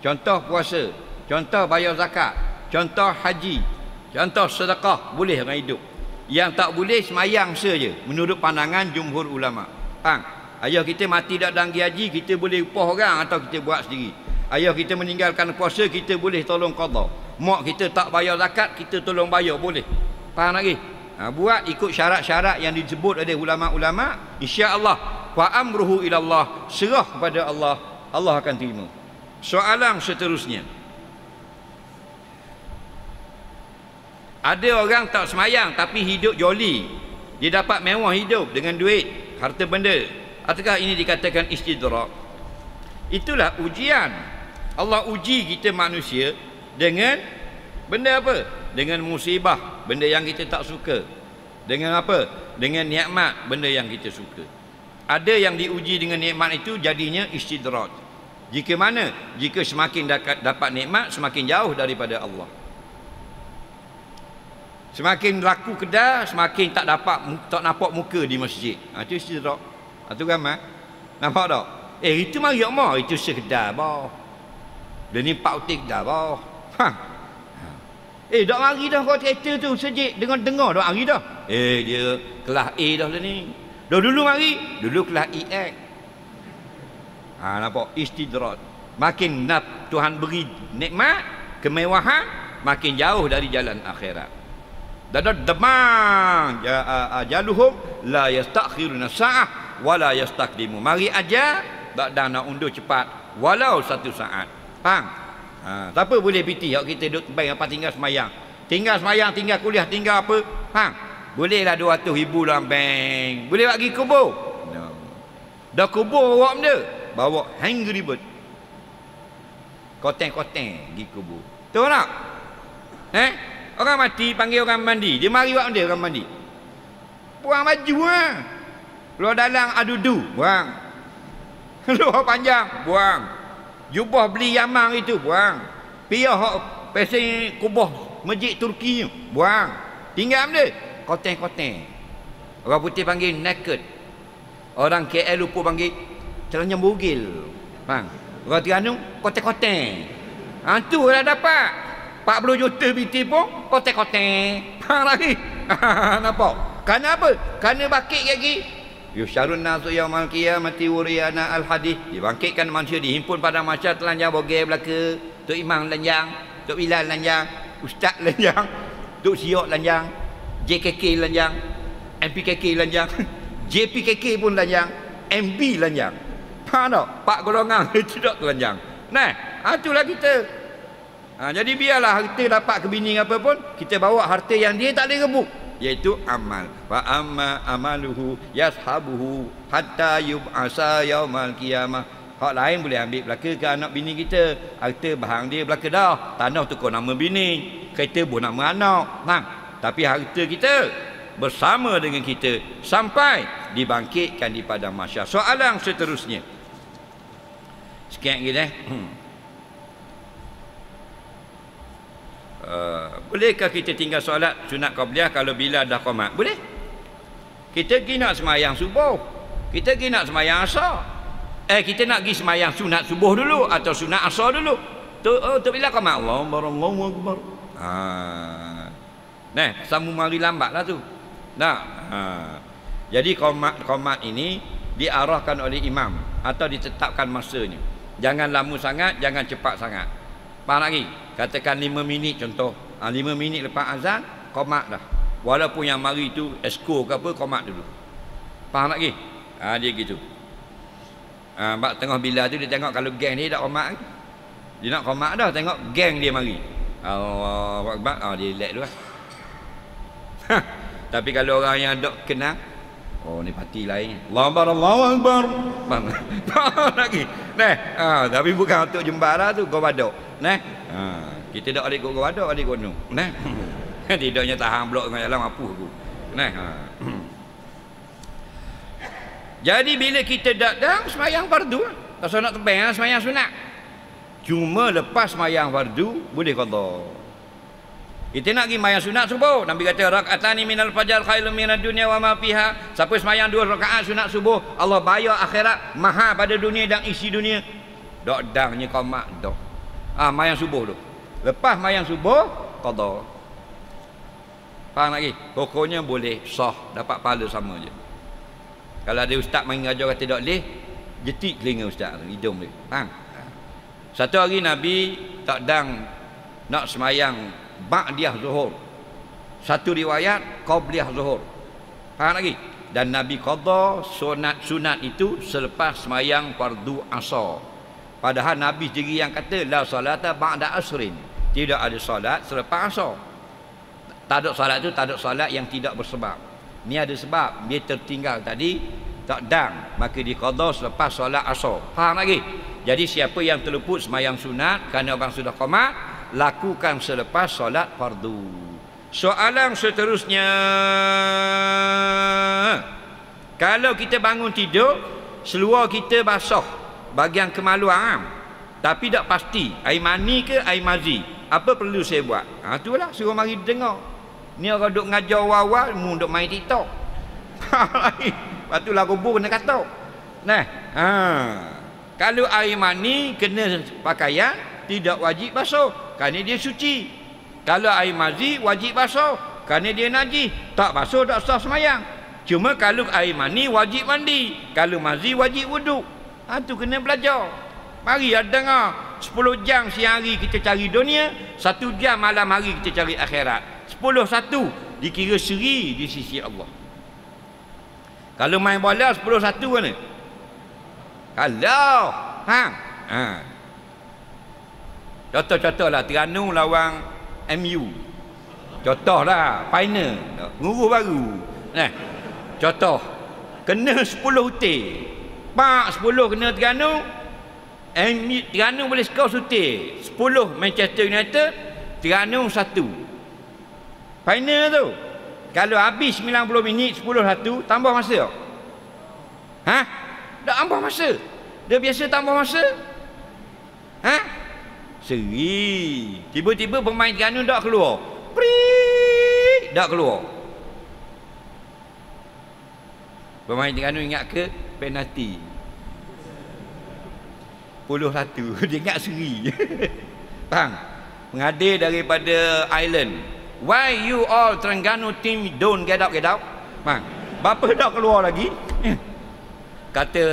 Contoh puasa, contoh bayar zakat, contoh haji, contoh sedekah, boleh orang hidup. Yang tak boleh semayang saja menurut pandangan jumhur ulama. Faham? Ayah kita mati tak danggi haji, kita boleh upah orang atau kita buat sendiri. Ayah kita meninggalkan puasa, kita boleh tolong qada. Mak kita tak bayar zakat, kita tolong bayar, boleh. Faham lagi? Buat ikut syarat-syarat yang disebut oleh ulama-ulama, insya-Allah wa amruhu ilallah, serah kepada Allah, Allah akan terima. Soalan seterusnya, ada orang tak semayang tapi hidup joli, dia dapat mewah hidup dengan duit, harta benda. Adakah ini dikatakan istidrak? Itulah ujian. Allah uji kita manusia dengan benda apa? Dengan musibah, benda yang kita tak suka. Dengan apa? Dengan nikmat, benda yang kita suka. Ada yang diuji dengan nikmat itu jadinya istidrak. Jika mana? Jika semakin dapat nikmat, semakin jauh daripada Allah. Semakin laku kedai, semakin tak nampak muka di masjid. Itu istidrak. Itu gambar. Nampak tak? Itu mari mak, itu sekedar bah. Dia ni pak utik dah bah. Dak mari dah kau kereta tu sejik dengar dak mari dah. Dia kelas A dah lah ni. Dah dulu mari, dulu kelas EX. Nampak istidrak. Makin Tuhan beri nikmat, kemewahan, makin jauh dari jalan akhirat. Damang ajaluhum la yastakhiruna sa'ah wa la yastaqdimu. Mari aja tak dah nak undur cepat walau 1 saat. Faham? Siapa boleh piti hak kita duduk bank apa tinggal semayang. Tinggal semayang, tinggal kuliah, tinggal apa? Faham? Bolehlah 200,000 dalam bank. Boleh bagi kubur. No. Dah kubur bawa benda, bawa Angry Bird. Koteng-koteng pergi kubur. Tahu tak? Orang mati panggil orang mandi. Dia mari buat benda orang mandi. Buang baju lah. Luar dalam adudu, buang. Luar panjang, buang. Jubah beli Yaman itu, buang. Piyah hak pesen kubah masjid Turki, buang. Tinggal benda. Koteng-koteng. Orang putih panggil naked. Orang KL lupa panggil telanjang bugil. Faham? Orang Terengganu koteng-koteng. Tu dah dapat 40 juta BT pun koteng-koteng. Faham lagi? Nampak? Kerana apa? Kerana bangkit lagi. Yusyarun nasu yaumal qiyamati wuriyana al-hadith. Dibangkitkan manusia, dihimpun pada masyarakat telanjang bogel belaka. Tok Imam telanjang, Tok Bilal telanjang, Ustaz telanjang, Tok Siok telanjang, JKK telanjang, MPKK telanjang, JPKK pun telanjang, MB telanjang. Faham tak? 4 golongan tidak telanjang. Nah, itulah kita. Jadi biarlah harta dapat ke bini apa pun, kita bawa harta yang dia tak boleh rebut, iaitu amal. Wa amma amaluhu yashabuhu hatta yub'asa yaumal qiyamah. Hak lain boleh ambil belaka ke anak bini kita. Harta bahang dia belaka dah. Tanah tukar nama bini, kereta pun nama anak. Tapi harta kita bersama dengan kita sampai dibangkitkan di padang mahsyar. Soalan seterusnya. Sekian lagi bolehkah kita tinggal solat sunat qabliyah kalau bila dah qamat? Boleh. Kita pergi nak semayang subuh, kita pergi nak semayang asar, kita nak pergi semayang sunat subuh dulu atau sunat asar dulu. Tu bila qamat? Allahu akbar. Nah, sambung mari lambatlah tu. Nah, jadi qamat ini diarahkan oleh imam atau ditetapkan masanya. Jangan lama sangat, jangan cepat sangat. Faham lagi? Katakan 5 minit contoh. 5 minit lepas azan, qamat dah. Walaupun yang mari tu esko ke apa, qamat dulu. Faham lagi? Dia gitu. Bak tengah bila tu dia tengok kalau geng dia tak qamat. Dia nak qamat dah, tengok geng dia mari. Allahu akbar, dia relax dulu lah. Tapi kalau orang yang dok kenal, ni parti lain. Allahu akbar. Faham lagi? Nah, tapi bukan untuk jembara tu kau badok. Nah. Kita dak alik kau badok, alik gunung. Nah. Tidaknya tahan blok dengan dalam apuh aku. Nah. Jadi bila kita datang sembahyang fardu, tak nak tebang sembahyang sunat. Cuma lepas sembahyang fardu boleh qada. Kita nak pergi sembahyang sunat subuh, Nabi kata rakaatani minal fajar khairun minad dunya wa ma fiha. Siapa sembahyang 2 rakaat sunat subuh, Allah bayar akhirat mahal pada dunia dan isi dunia. Dok dangnya qamat dok. Sembahyang subuh tu. Lepas sembahyang subuh qada. Faham lagi? Pokoknya boleh sah, dapat pahala sama je. Kalau ada ustaz main ngajar kata tak boleh, jetik telinga ustaz tu, hidung dia. Faham? Satu hari Nabi tak dang nak sembahyang ba'diyah zuhur. Satu riwayat qabliyah zuhur. Faham lagi? Dan Nabi qada sunat itu selepas sembahyang fardu asar. Padahal Nabi sendiri yang kata la salata ba'da asrin. Tidak ada solat selepas asar. Tak ada solat tu, tak ada solat yang tidak bersebab. Ni ada sebab, dia tertinggal tadi tak dang, maka dia qada selepas solat asar. Faham lagi? Jadi siapa yang terluput sembahyang sunat kerana orang sudah qamat, lakukan selepas solat fardu. Soalan seterusnya, kalau kita bangun tidur, seluar kita basah bahagian kemaluan, tapi tak pasti air mani ke air mazi, apa perlu saya buat? Itulah suruh mari dengar. Ni orang duk ngajar awal-awal, mu duk main TikTok. Lepas tu lah kubur kena katok. Nah, kalau air mani kena pakaian, tidak wajib basuh kerana dia suci. Kalau air mazi wajib basuh kerana dia najis. Tak basuh tak sah sembahyang. Cuma kalau air mani wajib mandi, kalau mazi wajib wuduk. Tu kena belajar. Mari ada dengar 10 10 jam siang hari kita cari dunia, 1 jam malam hari kita cari akhirat. 10-1 dikira seri di sisi Allah. Kalau main bola 10-1 mana? Kalau contoh-contohlah Terengganu lawan MU. Contohlah final, nguru baru. Contoh kena 10 hutir. Pak 10 kena Terengganu. Terengganu boleh skor sutir. 10 Manchester United, Terengganu 1. Final tu. Kalau habis 90 minit 10-1 tambah masa. Tak tambah masa. Dia biasa tambah masa. Seri. Tiba-tiba pemain Terengganu tak keluar. Prik, tak keluar. Pemain Terengganu ingat ke penalti. 10-1. Dia ingat seri. Faham? Pengadil daripada Ireland. Why you all Terengganu team don't get out? Faham? Bapa tak keluar lagi. Kata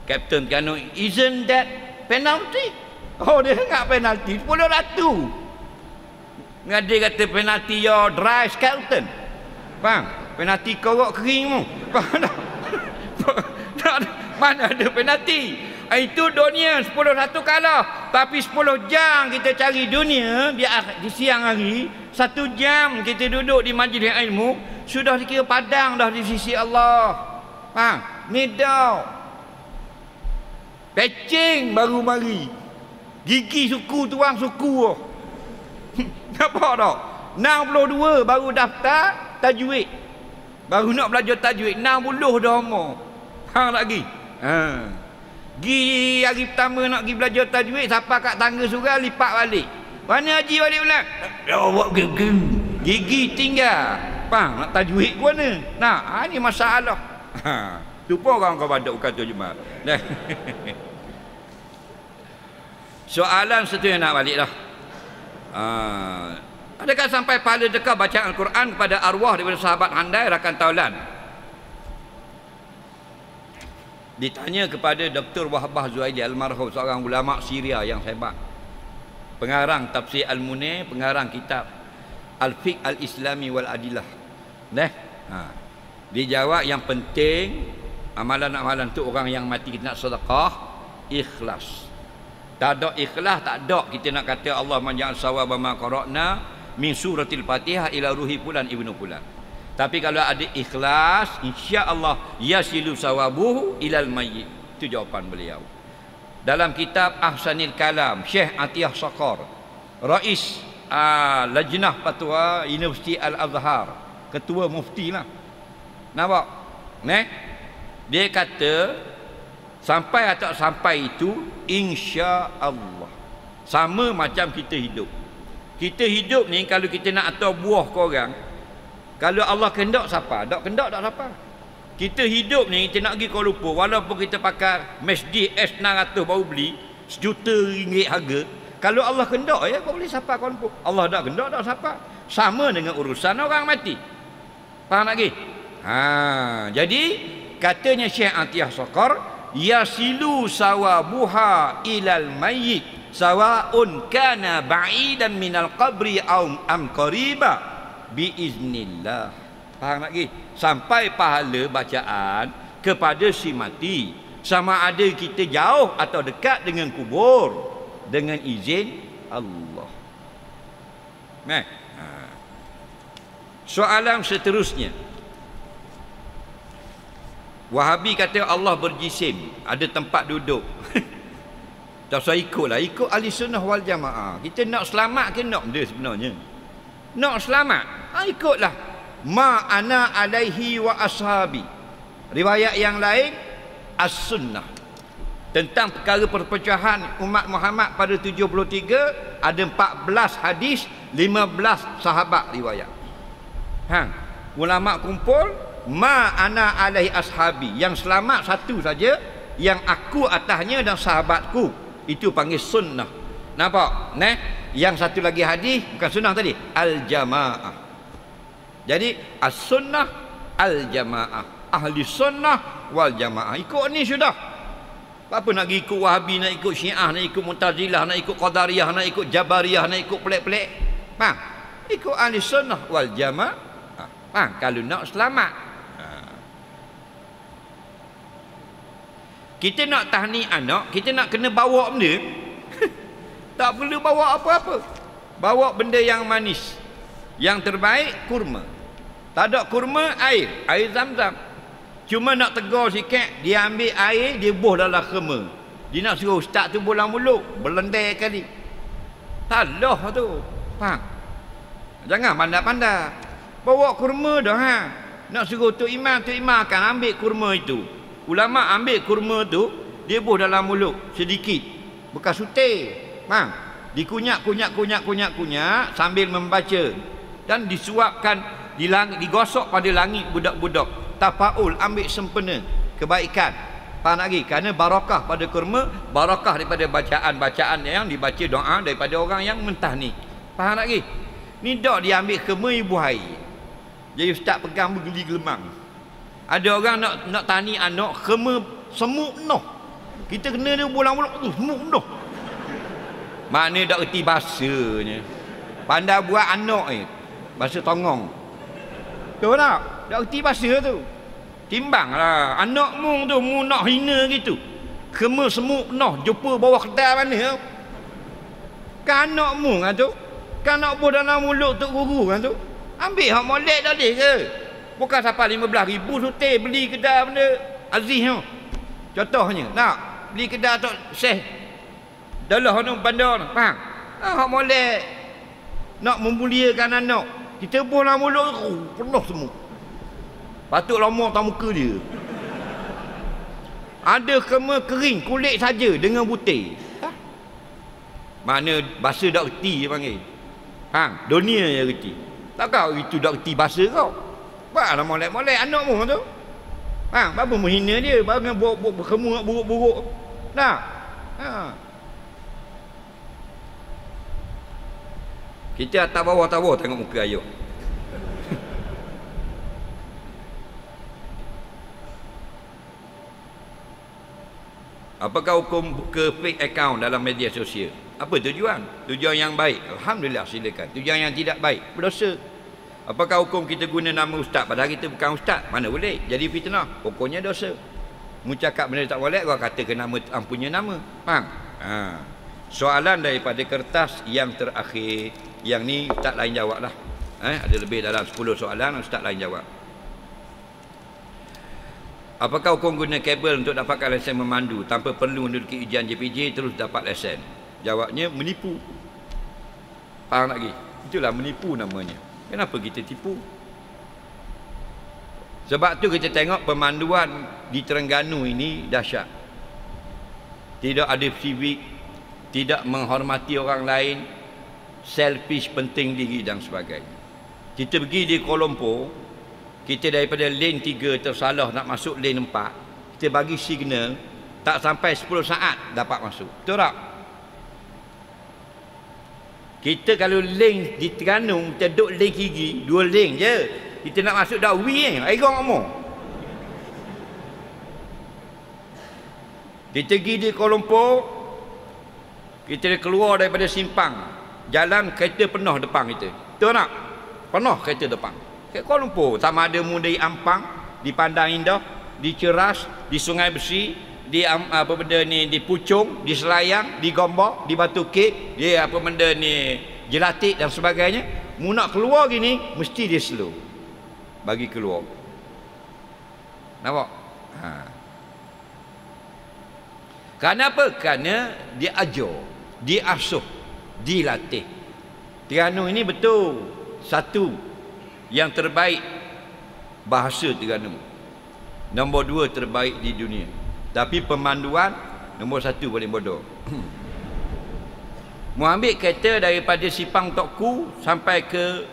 Kapten Terengganu, isn't that penalty? Oh, dia ingat penalti 10-1. Pengadil kata penalti your dry skeleton. Faham? Penalti korok kering mu. Faham tak? Mana ada penalti? Itu dunia 10-1 kalah. Tapi 10 jam kita cari dunia di siang hari, 1 jam kita duduk di majlis ilmu, sudah dikira padang dah di sisi Allah. Faham? Midau. Pecing baru mari. Gigi suku tuang suku. Nampak tak? 62 baru daftar tajwid. Baru nak belajar tajwid 60 dah umur. Hang lagi. Gi hari pertama nak pergi belajar tajwid, siapa kat tangga surau lipat balik. Mana haji balik pula? Gigi tinggal. Faham? Nak tajwid ke mana? Nah, ni masalah. Tu pun orang kau badak kata Jumaat. Soalan satu yang nak balik dah. Adakah sampai pahala dekat bacaan Al-Quran kepada arwah daripada sahabat handai rakan taulan? Ditanya kepada Dr. Wahbah Zuhaili almarhum, seorang ulama Syria yang hebat, pengarang tafsir Al-Munir, pengarang kitab Al-Fiqh Al-Islami wal Adillah. Dia jawab yang penting amalan-amalan tu orang yang mati kita nak sedekah ikhlas. Tak ada ikhlas, tak ada kita nak kata Allah manja'al sawaba ma qara'na min suratil Fatihah ila ruhi fulan ibnu fulan. Tapi kalau ada ikhlas, insya-Allah yasilu sawabuhu ilal mayyit. Itu jawapan beliau. Dalam kitab Ahsanil Kalam, Syekh Atiyah Saqar, Rais Lajnah Fatwa Universiti Al-Azhar, ketua mufti lah. Nampak? Dia kata sampai atau sampai itu insya-Allah. Sama macam kita hidup. Kita hidup ni kalau kita nak atur buah ke orang, kalau Allah kendak siapa? Tak kendak tak siapa. Kita hidup ni kita nak pergi Kuala Lumpur, walaupun kita pakai Mercedes S600 baru beli, RM1 harga. Kalau Allah kendak ya kau boleh siapa Kuala Lumpur. Allah tak kendak tak siapa. Sama dengan urusan orang mati. Faham lagi? Jadi katanya Syekh Atiyah Saqar, yasilu sawabuha ilal mayyit sawaun kana ba'idan minal qabri am qariba biiznillah. Faham lagi? Sampai pahala bacaan kepada si mati, sama ada kita jauh atau dekat dengan kubur, dengan izin Allah. Soalan seterusnya, Wahabi kata Allah berjisim, ada tempat duduk. Tak usah ikutlah, ikut ahli sunnah wal jamaah. Kita nak selamat ke nak benda sebenarnya? Nak selamat, ikutlah ma ana alaihi wa ashabi. Riwayat yang lain as-sunnah tentang perkara perpecahan umat Muhammad pada 73, ada 14 hadis, 15 sahabat riwayat. Ulama kumpul ma ana alaihi ashabi, yang selamat satu saja, yang aku atasnya dan sahabatku, itu panggil sunnah. Nampak? Yang satu lagi hadis bukan sunnah tadi, al-jamaah. Jadi as-sunnah al-jamaah, ahli sunnah wal jamaah. Ikut ni sudah. Apa nak ikut Wahabi, nak ikut Syiah, nak ikut Mu'tazilah, nak ikut Qadariyah, nak ikut Jabariyah, nak ikut pelik-pelik? Faham? Ikut ahli sunnah wal jamaah. Faham? Kalau nak selamat. Kita nak tahni anak, kita nak kena bawa benda. Tak perlu bawa apa-apa. Bawa benda yang manis. Yang terbaik kurma. Tak ada kurma, air Zam-Zam. Cuma nak tegur sikit, dia ambil air, dia buh dalam kurma. Dia nak suruh ustaz tu bolang mulut, berlendai kali. Salah tu. Faham? Jangan pandai-pandai. Bawa kurma dah ha. Nak suruh Tok Imam akan ambil kurma itu. Ulama ambil kurma tu, dia buh dalam mulut sedikit. Bekas sutir. Faham? Dikunyak sambil membaca dan disuapkan digosok pada langit budak-budak. Tafaul, ambil sempena kebaikan. Faham lagi? Kerana barakah pada kurma, barakah daripada bacaan-bacaan yang dibaca doa daripada orang yang mentahni. Faham lagi? Ni dak dia ambil kurma ibu air. Jadi ustaz pegang bergeli gelemang. Ada orang nak tani anak kurma semuk penuh. Kita kena dia bolang-bolang semuk penuh. Makna dak erti bahasanya. Pandai buat anak bahasa tongong. Tahu tak? Dak erti bahasa tu. Timbanglah anakmu tu mu nak hina gitu. Kema semuk penuh jumpa bawah kedai mana tau. Kan anakmu kan tu. Kan nak buh dalam mulut tok guru kan tu. Ambil hak molek dah dia ke. Bukan sampai 15,000 sutir beli kedai benda Aziz tu. Contohnya nak beli kedai tok Syekh Dalah tu bandar tu. Faham? Hak molek nak memuliakan anak. Kita buh dalam mulut penuh semua. Patut lama tak muka dia. Ada kema kering kulit saja dengan butir. Mana bahasa dak reti dia panggil. Hang, dunia je reti. Tak kau itu dak reti bahasa kau. Apa nak molek-molek anakmu tu? Hang, apa menghina dia, bagi buat berkemu buruk-buruk. Nah. Ha. Kita atas bawah tengok muka ayuk. Apakah hukum buka fake account dalam media sosial? Apa tujuan? Tujuan yang baik, alhamdulillah silakan. Tujuan yang tidak baik, berdosa. Apakah hukum kita guna nama ustaz padahal kita bukan ustaz? Mana boleh? Jadi fitnah, pokoknya dosa. Mu cakap benda tak boleh, kau katakan nama punya nama. Faham? Ha. Soalan daripada kertas yang terakhir. Yang ni ustaz lain jawablah. Ada lebih dalam 10 soalan, ustaz lain jawab. Apakah hukum guna kabel untuk dapatkan lesen memandu tanpa perlu menduduki ujian JPJ terus dapat lesen? Jawabnya menipu. Faham lagi? Itulah menipu namanya. Kenapa kita tipu? Sebab tu kita tengok pemanduan di Terengganu ini dahsyat. Tidak ada civic, tidak menghormati orang lain, selfish, penting diri dan sebagainya. Kita pergi di Kuala Lumpur, kita daripada lane 3 tersalah nak masuk lane 4, kita bagi signal, tak sampai 10 saat dapat masuk. Betul tak? Kita kalau lane di Terengganu, kita duduk lane kiri, 2 lane je. Kita nak masuk dah win airong ngomong. Kita pergi di Kuala Lumpur, kita keluar daripada simpang, jalan kereta penuh depan kita. Betul tak? Penuh kereta depan. Kat Kuala Lumpur, sama ada mu di Ampang, di Pandang Indah, di Ceras, di Sungai Besi, di apa benda ni, di Puchong, di Selayang, di Gombak, di Batu Kek, di apa benda ni, Jelatik dan sebagainya. Mu nak keluar gini, mesti dia slow bagi keluar. Nampak? Ha. Kerana apa? Kerana dia ajar, dia asuh, dilatih. Terengganu ini betul satu yang terbaik bahasa Terengganu, nombor 2 terbaik di dunia. Tapi pemanduan nombor 1 paling bodoh. Mu ambil kereta daripada Sipang Tok Ku sampai ke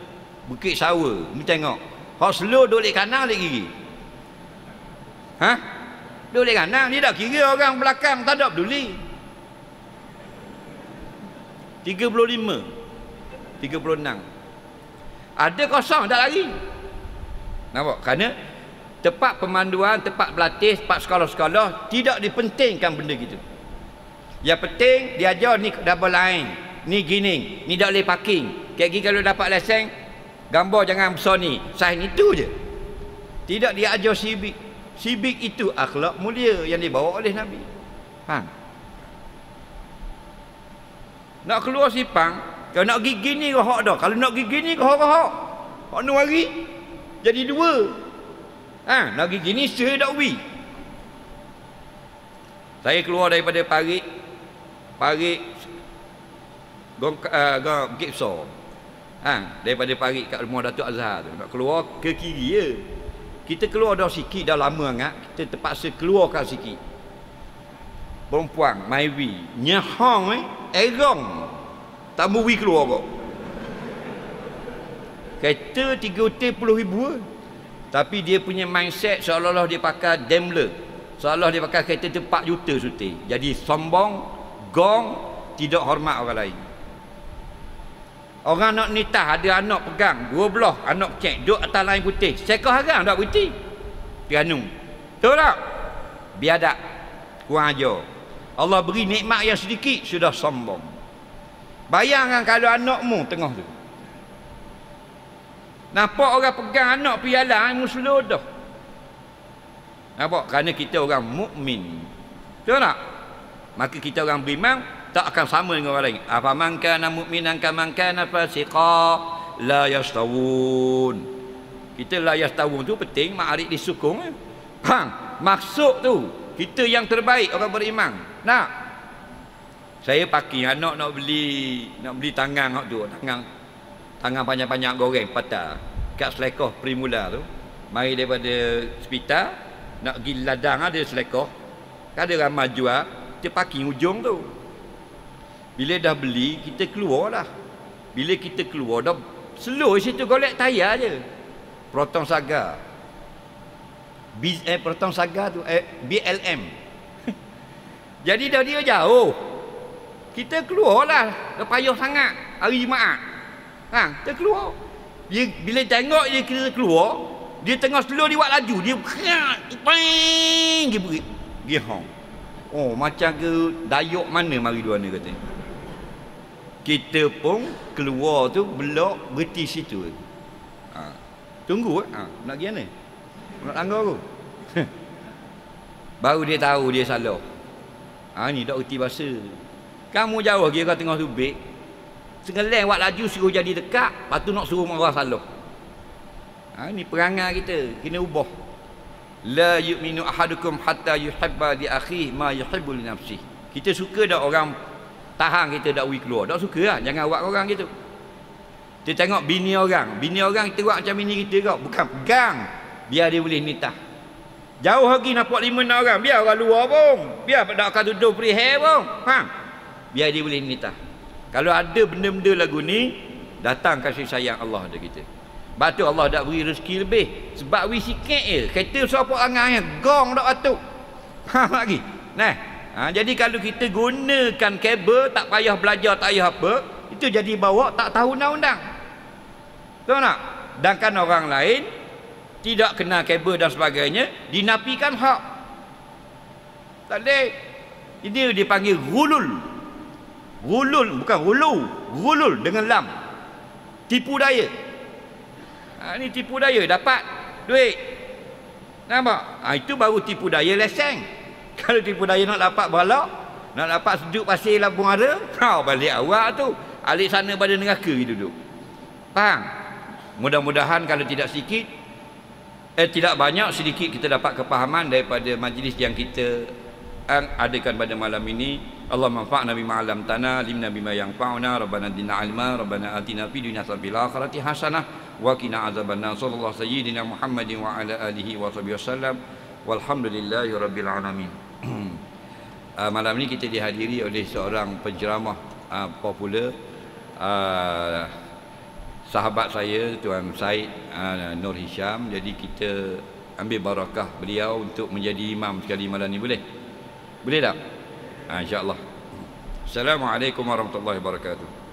Bukit Sawa, mu tengok hak slow duduk di kanan di kiri. Ha? Duduk di kanan, dia tak kira orang belakang, tak ada peduli. 35 36 ada kosong tak lari. Nampak? Kerana tempat pemanduan, tempat berlatih, tempat sekolah-sekolah tidak dipentingkan benda gitu. Yang penting dia ajar ni double line, ni gini, ni tak boleh parking. Kayak gini kalau dapat lesen, gambar jangan besar ni, sign itu je. Tidak dia ajar civic. Civic itu akhlak mulia yang dibawa oleh Nabi. Faham? Nak keluar simpang, kalau nak gigi ni kau hak dah. Kalau nak gigi ni kau hak. Hak nu hari jadi dua. Nak gigi ni saya dak wi. Saya keluar daripada Parit Bukit Besar. Daripada Parit kat rumah Datuk Azhar tu. Nak keluar ke kiri je. Kita keluar dah sikit, dah lama sangat. Kita terpaksa keluarkan sikit. Perempuan, Maiwi, nyahang erong. Tak mau keluar kok. Kereta 30,000 tapi dia punya mindset seolah-olah dia pakai Daimler. Seolah dia pakai kereta tu 4 juta suti. Jadi sombong, gong, tidak hormat orang lain. Orang nak nitah ada anak pegang 12 anak cek duduk atas lain putih. Sekolah harang tak putih. Pianu. Betul tak? Biadab. Kurang ajar. Allah beri nikmat yang sedikit sudah sombong. Bayangkan kalau anakmu tengah tu. Nampak orang pegang anak piala muslim dah. Nampak? Kerana kita orang mukmin. Betul tak? Maka kita orang beriman tak akan sama dengan orang lain. Afaman kana mu'minan kaman kana fasiqa la yastawun. Kita la yastawun tu penting ma'arif disukung. Faham? Maksud tu kita yang terbaik orang beriman. Nak? Saya parking anak nak beli tangan hak tu, tangan panjang-panjang goreng patah kat Selekoh Primula tu. Mari daripada hospital nak pergi ladang ada Selekoh. Ada ramai jual, kita parking ujung tu. Bila dah beli, kita keluar lah. Bila kita keluar, dah slow situ golek tayar je. Proton Saga. Proton Saga tu, BLM. Jadi dah dia jauh. Kita keluar lah. Dah payah sangat. Hari Jumaat. Kita keluar. Bila tengok dia kita keluar, dia tengah slow dia buat laju. Dia ping. Dia hong. Oh, macam ke dayuk mana mari dua ni kata. Kita pun keluar tu belok berhenti situ. Tunggu nak pergi mana? Nak langgar aku. Baru dia tahu dia salah. Ni tak erti bahasa. Kamu jauh kira kau tengah subik. Sengeleng buat laju suruh jadi dekat, lepas tu nak suruh marah salah. Ni perangai kita kena ubah. La yu'minu ahadukum hatta yuhibba li akhihi ma yuhibbu li nafsihi. Kita suka dak orang tahan kita dak wi keluar. Tak suka lah. Jangan buat orang gitu. Kita tengok bini orang kita buat macam bini kita kau. Bukan pegang. Biar dia boleh nitah. Jauh lagi nampak 5-6 orang. Biar orang luar pun. Biar tak akan tuduh free hair pun. Faham? Biar dia boleh nitah. Kalau ada benda-benda lagu ni, datang kasih sayang Allah ada kita. Sebab tu Allah dak beri rezeki lebih. Sebab wi sikit je. Kereta siapa angai gong dak batuk. Faham lagi? Jadi kalau kita gunakan kabel tak payah belajar tak payah apa, itu jadi bawa tak tahu undang-undang. Tahu tak? Sedangkan orang lain tidak kena kabel dan sebagainya dinafikan hak. Tak boleh. Ini dipanggil ghulul. Ghulul bukan ghulu. Ghulul dengan lam. Tipu daya. Ni tipu daya dapat duit. Nampak? Itu baru tipu daya lesen. Kalau tipu daya nak dapat balak, nak dapat sejuk pasir Lampung ada, balik awak tu. Alik sana pada neraka duduk. Faham? Mudah-mudahan kalau tidak sikit, tidak banyak, sedikit kita dapat kepahaman daripada majlis yang kita adakan pada malam ini. Allah manfa'na bima 'allamtana, limna bima yanfa'una, rabbana zidna 'ilma, rabbana atina fid dunya hasanah fil akhirati hasanah wa qina azabannar. Sallallahu sayyidina Muhammadin wa ala alihi wa sahbihi wasallam. Walhamdulillahi rabbil alamin. Malam ini kita dihadiri oleh seorang penceramah popular, sahabat saya Tuan Syed Nur Hisham. Jadi kita ambil barakah beliau untuk menjadi imam sekali malam ni, boleh? Boleh tak? InsyaAllah. Assalamualaikum warahmatullahi wabarakatuh.